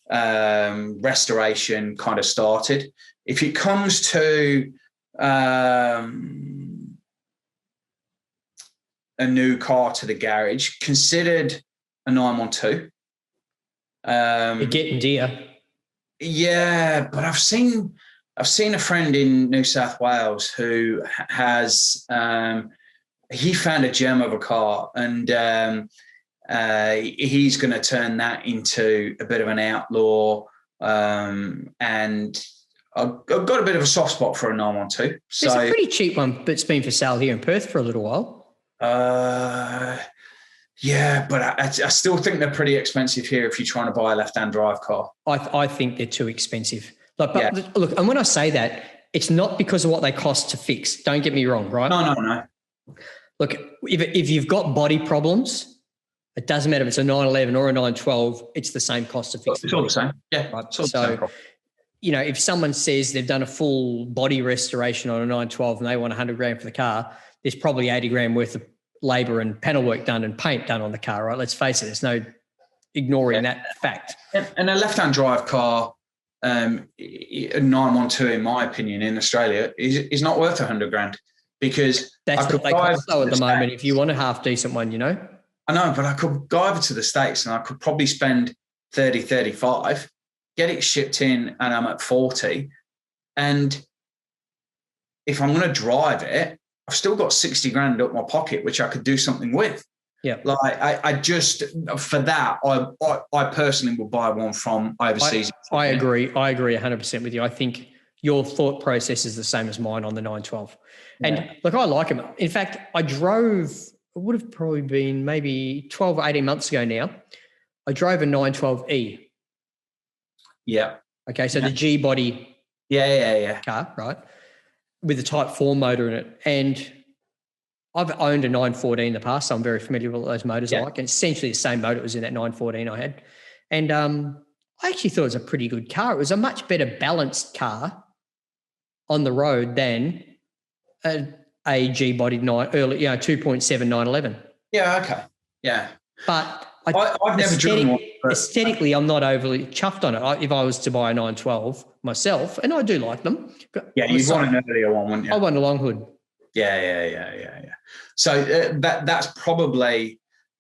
restoration kind of started. If it comes to a new car to the garage, considered a 912. You're getting dear. Yeah, but I've seen a friend in New South Wales who has he found a gem of a car, and he's going to turn that into a bit of an outlaw. And I've got a bit of a soft spot for a 912. There's a pretty cheap one that's been for sale here in Perth for a little while. Yeah, but I still think they're pretty expensive here if you're trying to buy a left-hand drive car. I think they're too expensive. Look, and when I say that, it's not because of what they cost to fix. Don't get me wrong, right? No. Look, if you've got body problems, it doesn't matter if it's a 911 or a 912, it's the same cost to fix. It's all the same. Yeah. Right. So, you know, if someone says they've done a full body restoration on a 912 and they want 100 grand for the car, there's probably 80 grand worth of labour and panel work done and paint done on the car, right? Let's face it, there's no ignoring that fact. And a left-hand drive car, a 912, in my opinion, in Australia, is not worth 100 grand because that's what they cost though at the moment. If you want a half decent one, you know. I know, but I could go over to the States and I could probably spend 30, 35, get it shipped in, and I'm at 40. And if I'm going to drive it, I've still got 60 grand up my pocket, which I could do something with. Yeah. Like I just, for that, I personally would buy one from overseas. I agree 100% with you. I think your thought process is the same as mine on the 912. Yeah. And look, I like them. In fact, I drove, it would have probably been maybe 12 or 18 months ago now. I drove a 912E. Yeah. Okay. So the G body. Yeah. Car, right? With a Type 4 motor in it. And I've owned a 914 in the past, so I'm very familiar with what those motors are like. And essentially the same motor was in that 914 I had. And I actually thought it was a pretty good car. It was a much better balanced car on the road than a G-bodied 2.7 911. Yeah, okay. Yeah. But I've never driven one. Aesthetically, I'm not overly chuffed on it. If I was to buy a 912 myself, and I do like them. Yeah, you'd want an earlier one, wouldn't you? I want a long hood. Yeah. So that's probably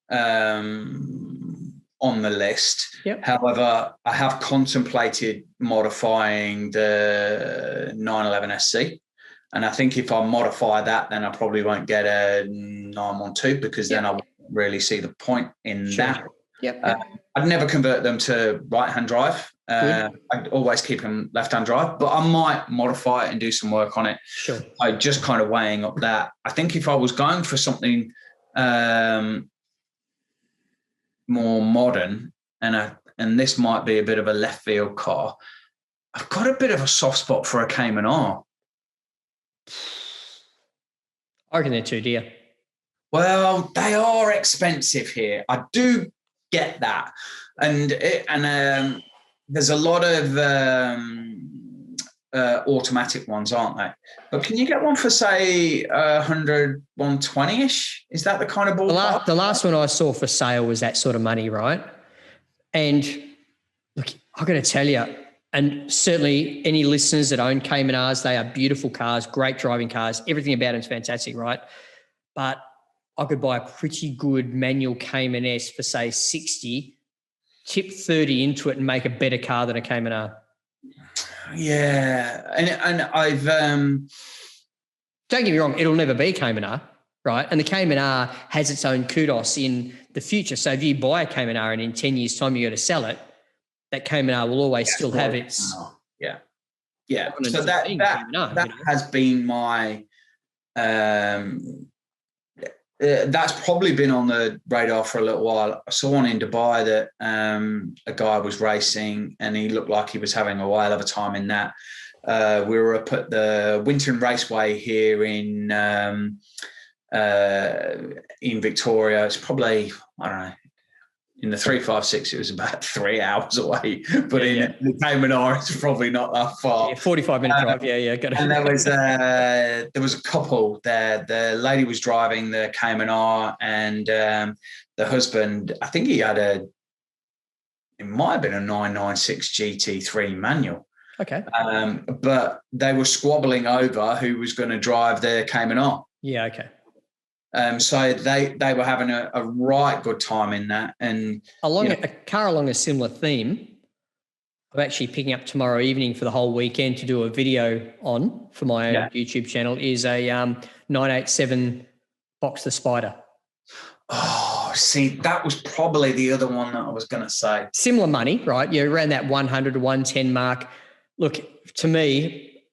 on the list. Yep. However, I have contemplated modifying the 911 SC. And I think if I modify that, then I probably won't get a 912 because then I won't really see the point in that. Yep. I'd never convert them to right-hand drive. I'd always keep them left-hand drive, but I might modify it and do some work on it. Sure. I just kind of weighing up that. I think if I was going for something more modern, and this might be a bit of a left field car, I've got a bit of a soft spot for a Cayman R. I reckon they're too dear. Well, they are expensive here. I do get that, and there's a lot of automatic ones, aren't they? But can you get one for say 100, 120-ish? Is that the kind of ballpark? The last one I saw for sale was that sort of money, right? And look, I've got to tell you, and certainly any listeners that own Cayman R's, they are beautiful cars, great driving cars. Everything about them is fantastic, right? But I could buy a pretty good manual Cayman S for say 60, tip 30 into it and make a better car than a Cayman R. Yeah. And I've... Don't get me wrong, it'll never be Cayman R, right? And the Cayman R has its own kudos in the future. So if you buy a Cayman R and in 10 years' time you got to sell it, that Cayman R will always still have its... Yeah. Yeah. So that has been my, that's probably been on the radar for a little while. I saw one in Dubai that a guy was racing and he looked like he was having a whale of a time in that. We were up at the Winton Raceway here in Victoria. It's probably, I don't know, in the 356, it was about 3 hours away. But in the Cayman Islands, it's probably not that far. 45-minute drive. Got it. And there was a couple there. The lady was driving the Cayman R, and the husband, I think he had it might have been a 996 GT3 manual. Okay. But they were squabbling over who was going to drive the Cayman R. Yeah. Okay. So they were having a right good time in that. And a car along a similar theme, I'm actually picking up tomorrow evening for the whole weekend to do a video on for my own YouTube channel, is a 987 Boxster Spider. Oh, see, that was probably the other one that I was going to say. Similar money, right? You're around that 100 to 110 mark. Look, to me,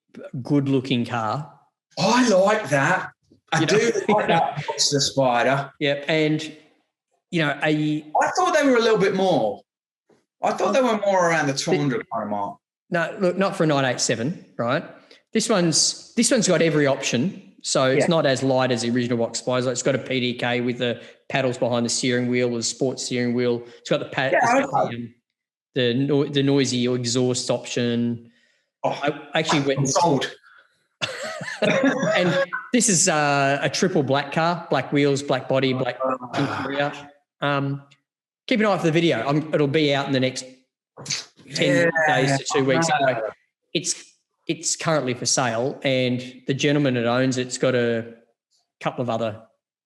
good looking car. I like that. I do like that Boxster Spider. Yep. And, I thought they were a little bit more. I thought they were more around the 200 kind of mark. No, look, not for a 987, right? This one's got every option. So it's not as light as the original Boxster Spider. It's got a PDK with the paddles behind the steering wheel, with a sports steering wheel. It's got the noisy exhaust option. Oh, I actually went sold. And this is a triple black car, black wheels, black body, black interior. Keep an eye for the video. It'll be out in the next 10 days to 2 weeks. Anyway, it's currently for sale, and the gentleman that owns it's got a couple of other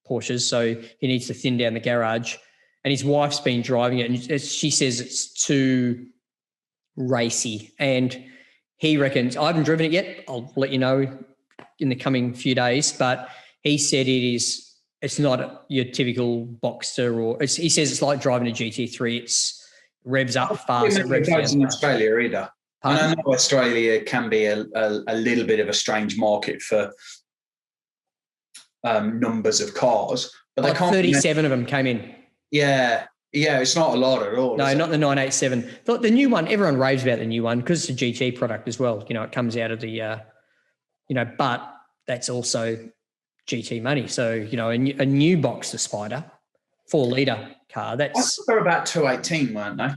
Porsches, so he needs to thin down the garage. And his wife's been driving it, and she says it's too racy. And he reckons, I haven't driven it yet. I'll let you know in the coming few days. But he said it's not your typical Boxster, he says it's like driving a GT3. It's revs up fast. It revs down in Australia either. And I know Australia can be a little bit of a strange market for numbers of cars. But they can't 37 of them came in. Yeah, it's not a lot at all. No, not the 987. The new one, everyone raves about the new one because it's a GT product as well. It comes out of the, but that's also GT money. So, a new Boxster Spider, 4-litre car, they're about 218, weren't they?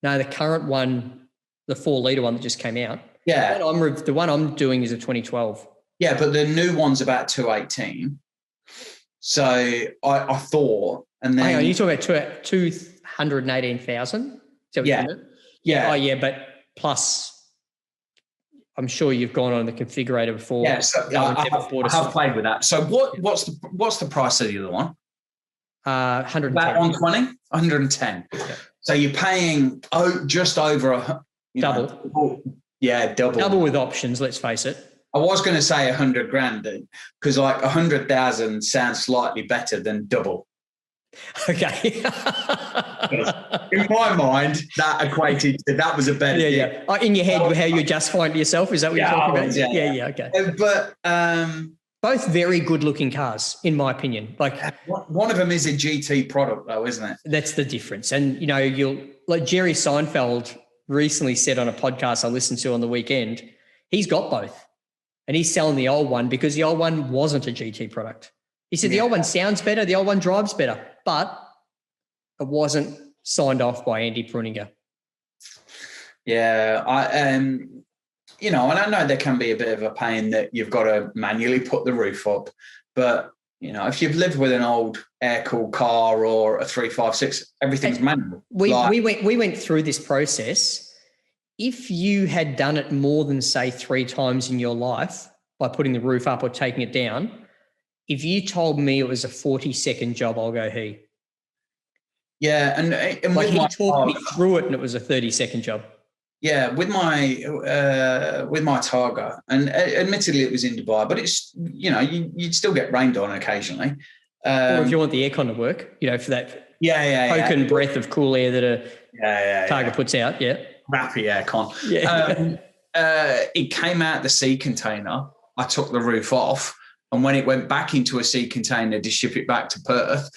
No, the current one, the 4-litre one that just came out. Yeah. The one I'm doing is a 2012. Yeah, but the new one's about 218. So I thought, and then hang on, you talk about 218,000? Yeah. Oh yeah, but plus, I'm sure you've gone on the configurator before. Yeah, so I have played with that. So what's the price of the other one? 110. About 120, 110. Yeah. So you're paying just over double. Double. Double with options. Let's face it. I was going to say 100 grand because 100,000 sounds slightly better than double. Okay. In my mind, that equated to that was a better deal. Yeah. In your head, how you justify it to yourself, is that what you're talking about? Yeah. Okay. But both very good-looking cars, in my opinion. Like one of them is a GT product, though, isn't it? That's the difference. And like Jerry Seinfeld recently said on a podcast I listened to on the weekend, he's got both. And he's selling the old one because the old one wasn't a GT product. He said the old one sounds better, the old one drives better, but it wasn't signed off by Andy Pruniger. Yeah, and I know there can be a bit of a pain that you've got to manually put the roof up, but if you've lived with an old air-cooled car or a 356, everything's manual. We went through this process. If you had done it more than, say, 3 times in your life by putting the roof up or taking it down, if you told me it was a 40-second job, I'll go, he. Yeah, and he talked me through it, and it was a 30-second job. Yeah, with my Targa, and admittedly it was in Dubai, but it's you'd still get rained on occasionally. Or if you want the aircon to work, for that potent breath of cool air that a Targa puts out. Yeah. Rappy aircon. it came out the sea container. I took the roof off, and when it went back into a sea container to ship it back to Perth,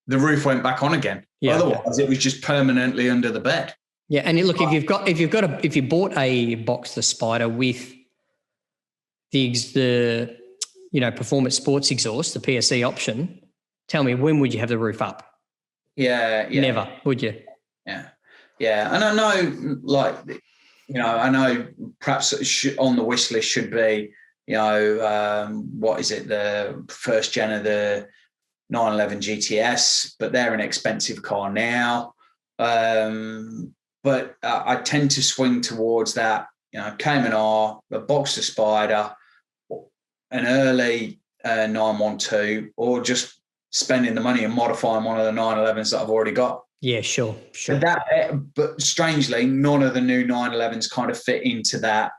the roof went back on again. Yeah, otherwise, it was just permanently under the bed. Yeah, and look, if you bought a Boxster Spider with the performance sports exhaust, the PSE option, tell me, when would you have the roof up? Yeah. Never, would you? Yeah. And I know, I know perhaps on the wish list should be, what is it, the first gen of the 911 GTS, but they're an expensive car now. But I tend to swing towards that, Cayman-R, a Boxster Spider, an early 912, or just spending the money and modifying one of the 911s that I've already got. Yeah, sure. But strangely, none of the new 911s kind of fit into that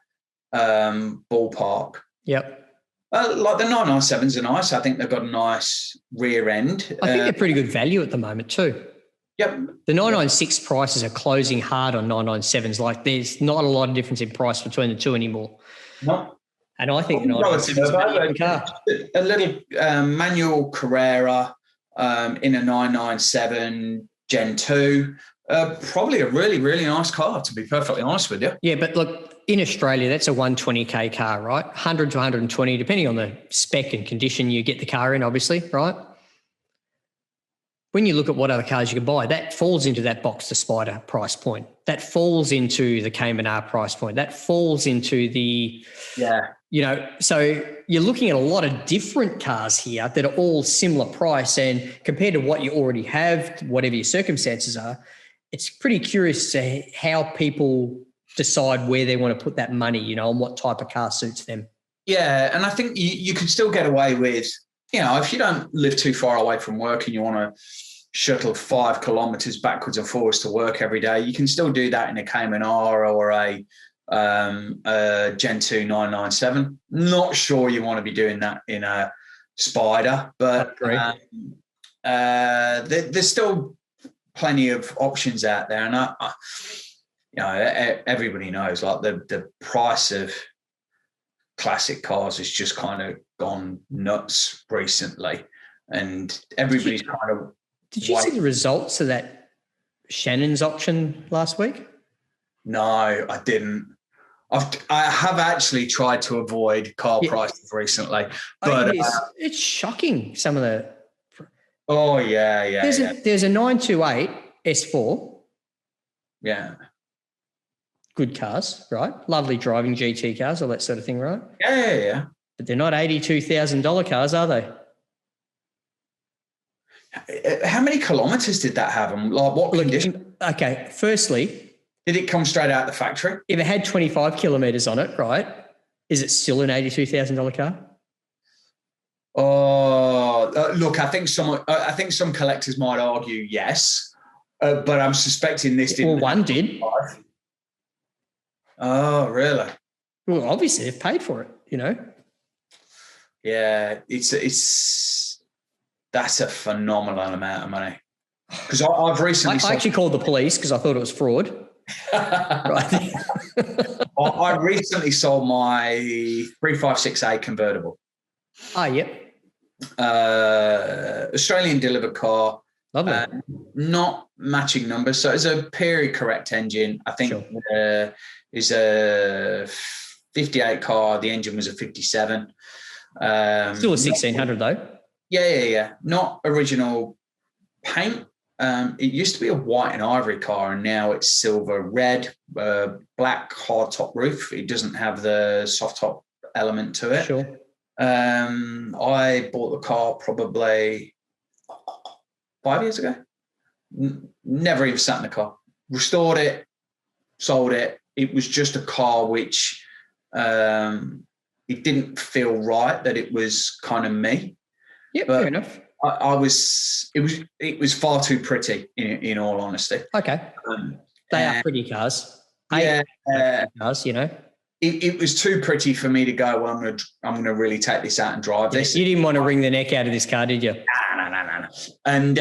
ballpark. Yep. Like the 997s are nice. I think they've got a nice rear end. I think they're pretty good value at the moment too. Yep. The 996 prices are closing hard on 997s. Like there's not a lot of difference in price between the two anymore. No. And I think the 997 is a pretty car. A little manual Carrera in a 997 Gen 2. Probably a really, really nice car, to be perfectly honest with you. Yeah, but look, in Australia, that's a 120K car, right? 100 to 120, depending on the spec and condition you get the car in, obviously, right? When you look at what other cars you can buy, that falls into that Boxster Spider price point. That falls into the Cayman-R price point. That falls into the, so you're looking at a lot of different cars here that are all similar price, and compared to what you already have, whatever your circumstances are, it's pretty curious to how people decide where they want to put that money, and what type of car suits them. Yeah, and I think you could still get away with, if you don't live too far away from work and you want to shuttle 5 kilometres backwards and forwards to work every day, you can still do that in a Cayman-R or a Gen 2 997. Not sure you want to be doing that in a Spider, but there's still plenty of options out there. And everybody knows, like the price of classic cars has just kind of gone nuts recently, and everybody's kind of. Did you see the results of that Shannon's auction last week? No, I didn't. I have actually tried to avoid car prices recently, but it's shocking. Some of the. Oh yeah. There's a 928 S4. Yeah. Good cars, right? Lovely driving GT cars, all that sort of thing, right? Yeah. But they're not $82,000 cars, are they? How many kilometres did that have? And like what condition? Okay, firstly, did it come straight out of the factory? If it had 25 kilometres on it, right, is it still an $82,000 car? Oh, look, I think some collectors might argue yes, but I'm suspecting this didn't. Well, one did. Oh, really? Well, obviously they've paid for it, Yeah, that's a phenomenal amount of money. Because I've recently... I actually called the police because I thought it was fraud. Right. I recently sold my 356A convertible. Oh, yep. Australian delivered car. Lovely. Not matching numbers. So it's a period correct engine. I think is a 58 car. The engine was a 57. Still a 1600 though. Yeah. Not original paint. It used to be a white and ivory car, and now it's silver, red, black hard top roof. It doesn't have the soft top element to it. Sure. I bought the car probably 5 years ago. Never even sat in the car. Restored it, sold it. It was just a car which it didn't feel right that it was kind of me. Yeah, fair enough. It was far too pretty in all honesty. Okay. They are pretty cars. Cars, It was too pretty for me to go, well, I'm gonna really take this out and drive this. You didn't want to wring the neck out of this car, did you? No. And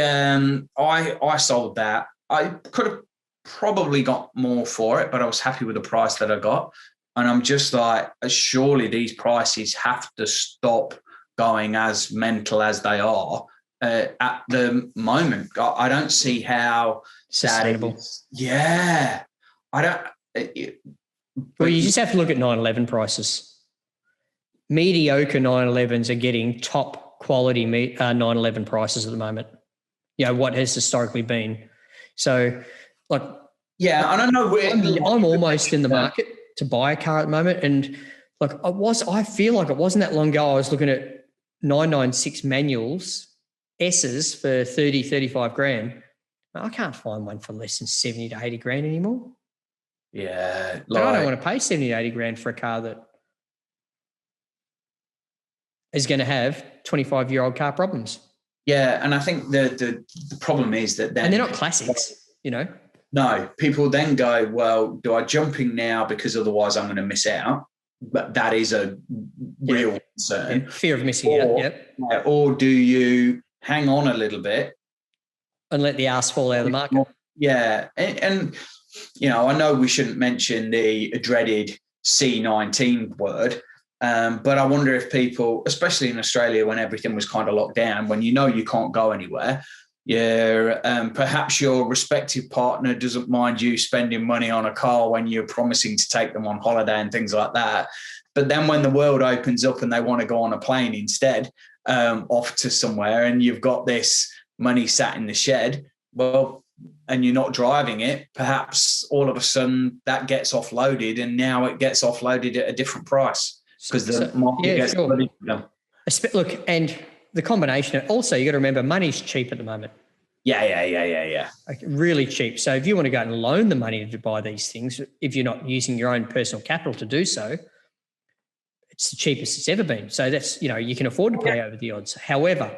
I sold that. I could have probably got more for it, but I was happy with the price that I got. And I'm just like, surely these prices have to stop going as mental as they are at the moment. I don't see how sustainable. Yeah. I don't. Well, you just have to look at 911 prices. Mediocre 911s are getting top quality 911 prices at the moment. What has historically been. So, like, yeah, I don't know. I'm almost in the market to buy a car at the moment, and like I feel like it wasn't that long ago I was looking at 996 manuals, S's for 30, 35 grand. I can't find one for less than 70 to 80 grand anymore. Yeah. I don't want to pay 70 to 80 grand for a car that is going to have 25-year-old car problems. Yeah, and I think the problem is that then... And they're not classics, No, people then go, well, do I jump in now because otherwise I'm going to miss out? But that is a real concern. Yeah. Fear of missing out, yep. Or do you hang on a little bit? And let the arse fall out of the market. Yeah, and I know we shouldn't mention the dreaded C19 word, but I wonder if people, especially in Australia when everything was kind of locked down, when you can't go anywhere, perhaps your respective partner doesn't mind you spending money on a car when you're promising to take them on holiday and things like that. But then when the world opens up and they want to go on a plane instead, off to somewhere, and you've got this money sat in the shed, well, and you're not driving it, perhaps all of a sudden that gets offloaded, and now it gets offloaded at a different price because the market gets flooded. Look, and the combination, also you got to remember money's cheap at the moment. Yeah. Like, really cheap. So if you want to go and loan the money to buy these things, if you're not using your own personal capital to do so, it's the cheapest it's ever been. So that's, you can afford to pay over the odds. However,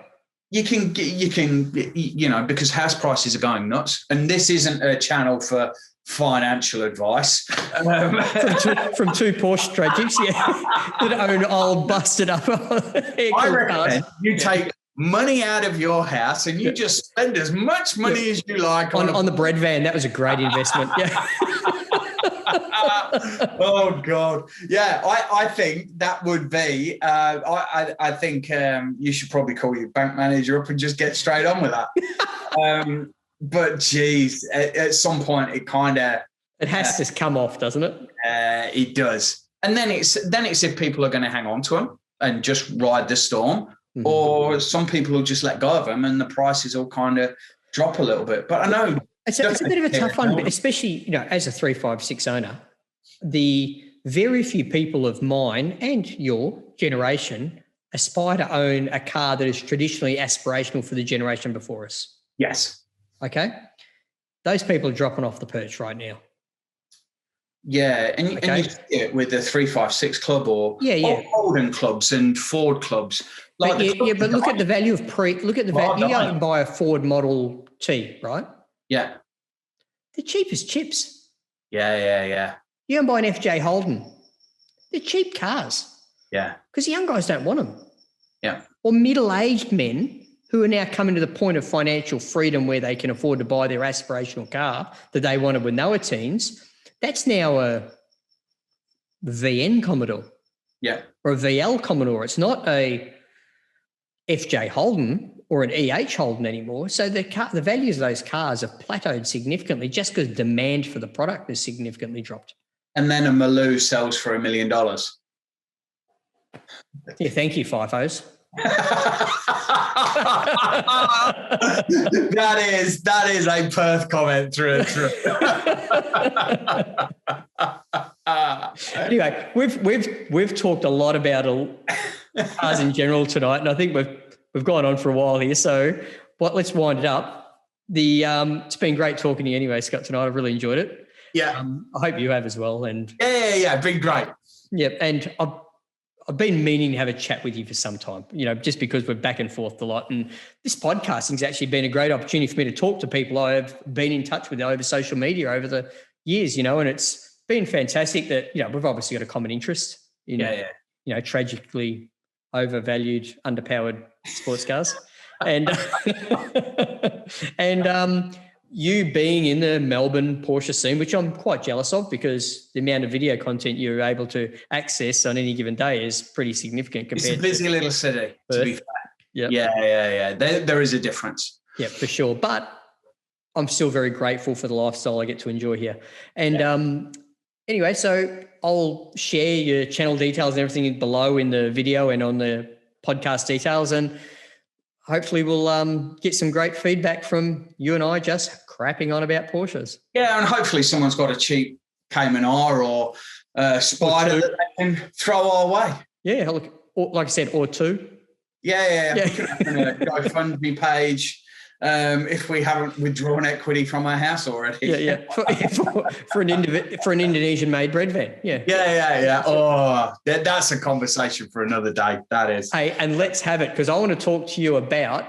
you can, because house prices are going nuts, and this isn't a channel for financial advice. From two Porsche tragics, that own old busted up. I recommend you take money out of your house and you just spend as much money as you like on the bread van. That was a great investment. Yeah. Oh God. Yeah. I think that would be, I think you should probably call your bank manager up and just get straight on with that. But geez, at some point it kind of... It has to come off, doesn't it? It does. And then it's if people are going to hang on to them and just ride the storm, or some people will just let go of them and the prices will kind of drop a little bit. But I know... It's a bit of a tough one, especially, as a 356 owner, the very few people of mine and your generation aspire to own a car that is traditionally aspirational for the generation before us. Yes. Okay? Those people are dropping off the perch right now. Yeah, and you see it with the 356 club or Holden clubs and Ford clubs. But look at the value of look at the value. You go and buy a Ford Model T, right? Yeah. They're cheap as chips. Yeah. You go and buy an FJ Holden. They're cheap cars. Yeah. Because the young guys don't want them. Yeah. Or middle-aged men who are now coming to the point of financial freedom where they can afford to buy their aspirational car that they wanted when they were teens. That's now a VN Commodore. Yeah. Or a VL Commodore. It's not a FJ Holden or an EH Holden anymore. So the values of those cars have plateaued significantly just because demand for the product has significantly dropped. And then a Maloo sells for $1 million. Yeah, thank you, FIFOs. that is a Perth comment through and through. Anyway, we've talked a lot about cars in general tonight, and I think we've gone on for a while here. So, let's wind it up. It's been great talking to you anyway, Scott, tonight. I've really enjoyed it. Yeah, I hope you have as well. And yeah, been great. Yeah, and I've been meaning to have a chat with you for some time, just because we're back and forth a lot. And this podcasting's actually been a great opportunity for me to talk to people I have been in touch with over social media over the years, and it's been fantastic that, we've obviously got a common interest in, tragically overvalued, underpowered sports cars. And you being in the Melbourne Porsche scene, which I'm quite jealous of because the amount of video content you're able to access on any given day is pretty significant compared to... It's a busy little city, to be fair. Yep. Yeah. There is a difference. Yeah, for sure. But I'm still very grateful for the lifestyle I get to enjoy here. And anyway, so I'll share your channel details and everything below in the video and on the podcast details. And hopefully we'll get some great feedback from you and I just crapping on about Porsches. Yeah, and hopefully someone's got a cheap Cayman R or Spider that they can throw our way. Yeah, look, like I said, or two. Yeah. We can open a GoFundMe page if we haven't withdrawn equity from our house already. Yeah. For an Indonesian-made bread van. Yeah. Oh, that's a conversation for another day. That is. Hey, and let's have it because I want to talk to you about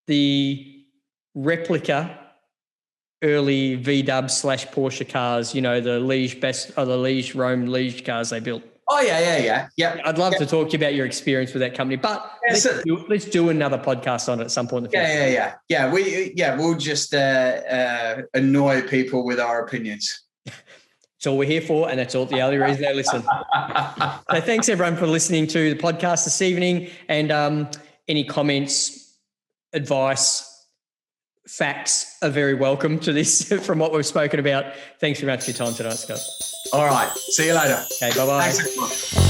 the replica early VW / Porsche cars. You know, the Liège Rome Liège cars they built. Oh yeah. I'd love to talk to you about your experience with that company, but let's do another podcast on it at some point in the future. Yeah. We'll just annoy people with our opinions. That's all we're here for, and that's all the only reason they listen. So thanks everyone for listening to the podcast this evening, and any comments, advice, facts are very welcome to this from what we've spoken about. Thanks very much for your time tonight, Scott. All right. See you later. Okay, bye-bye. Thanks, everyone.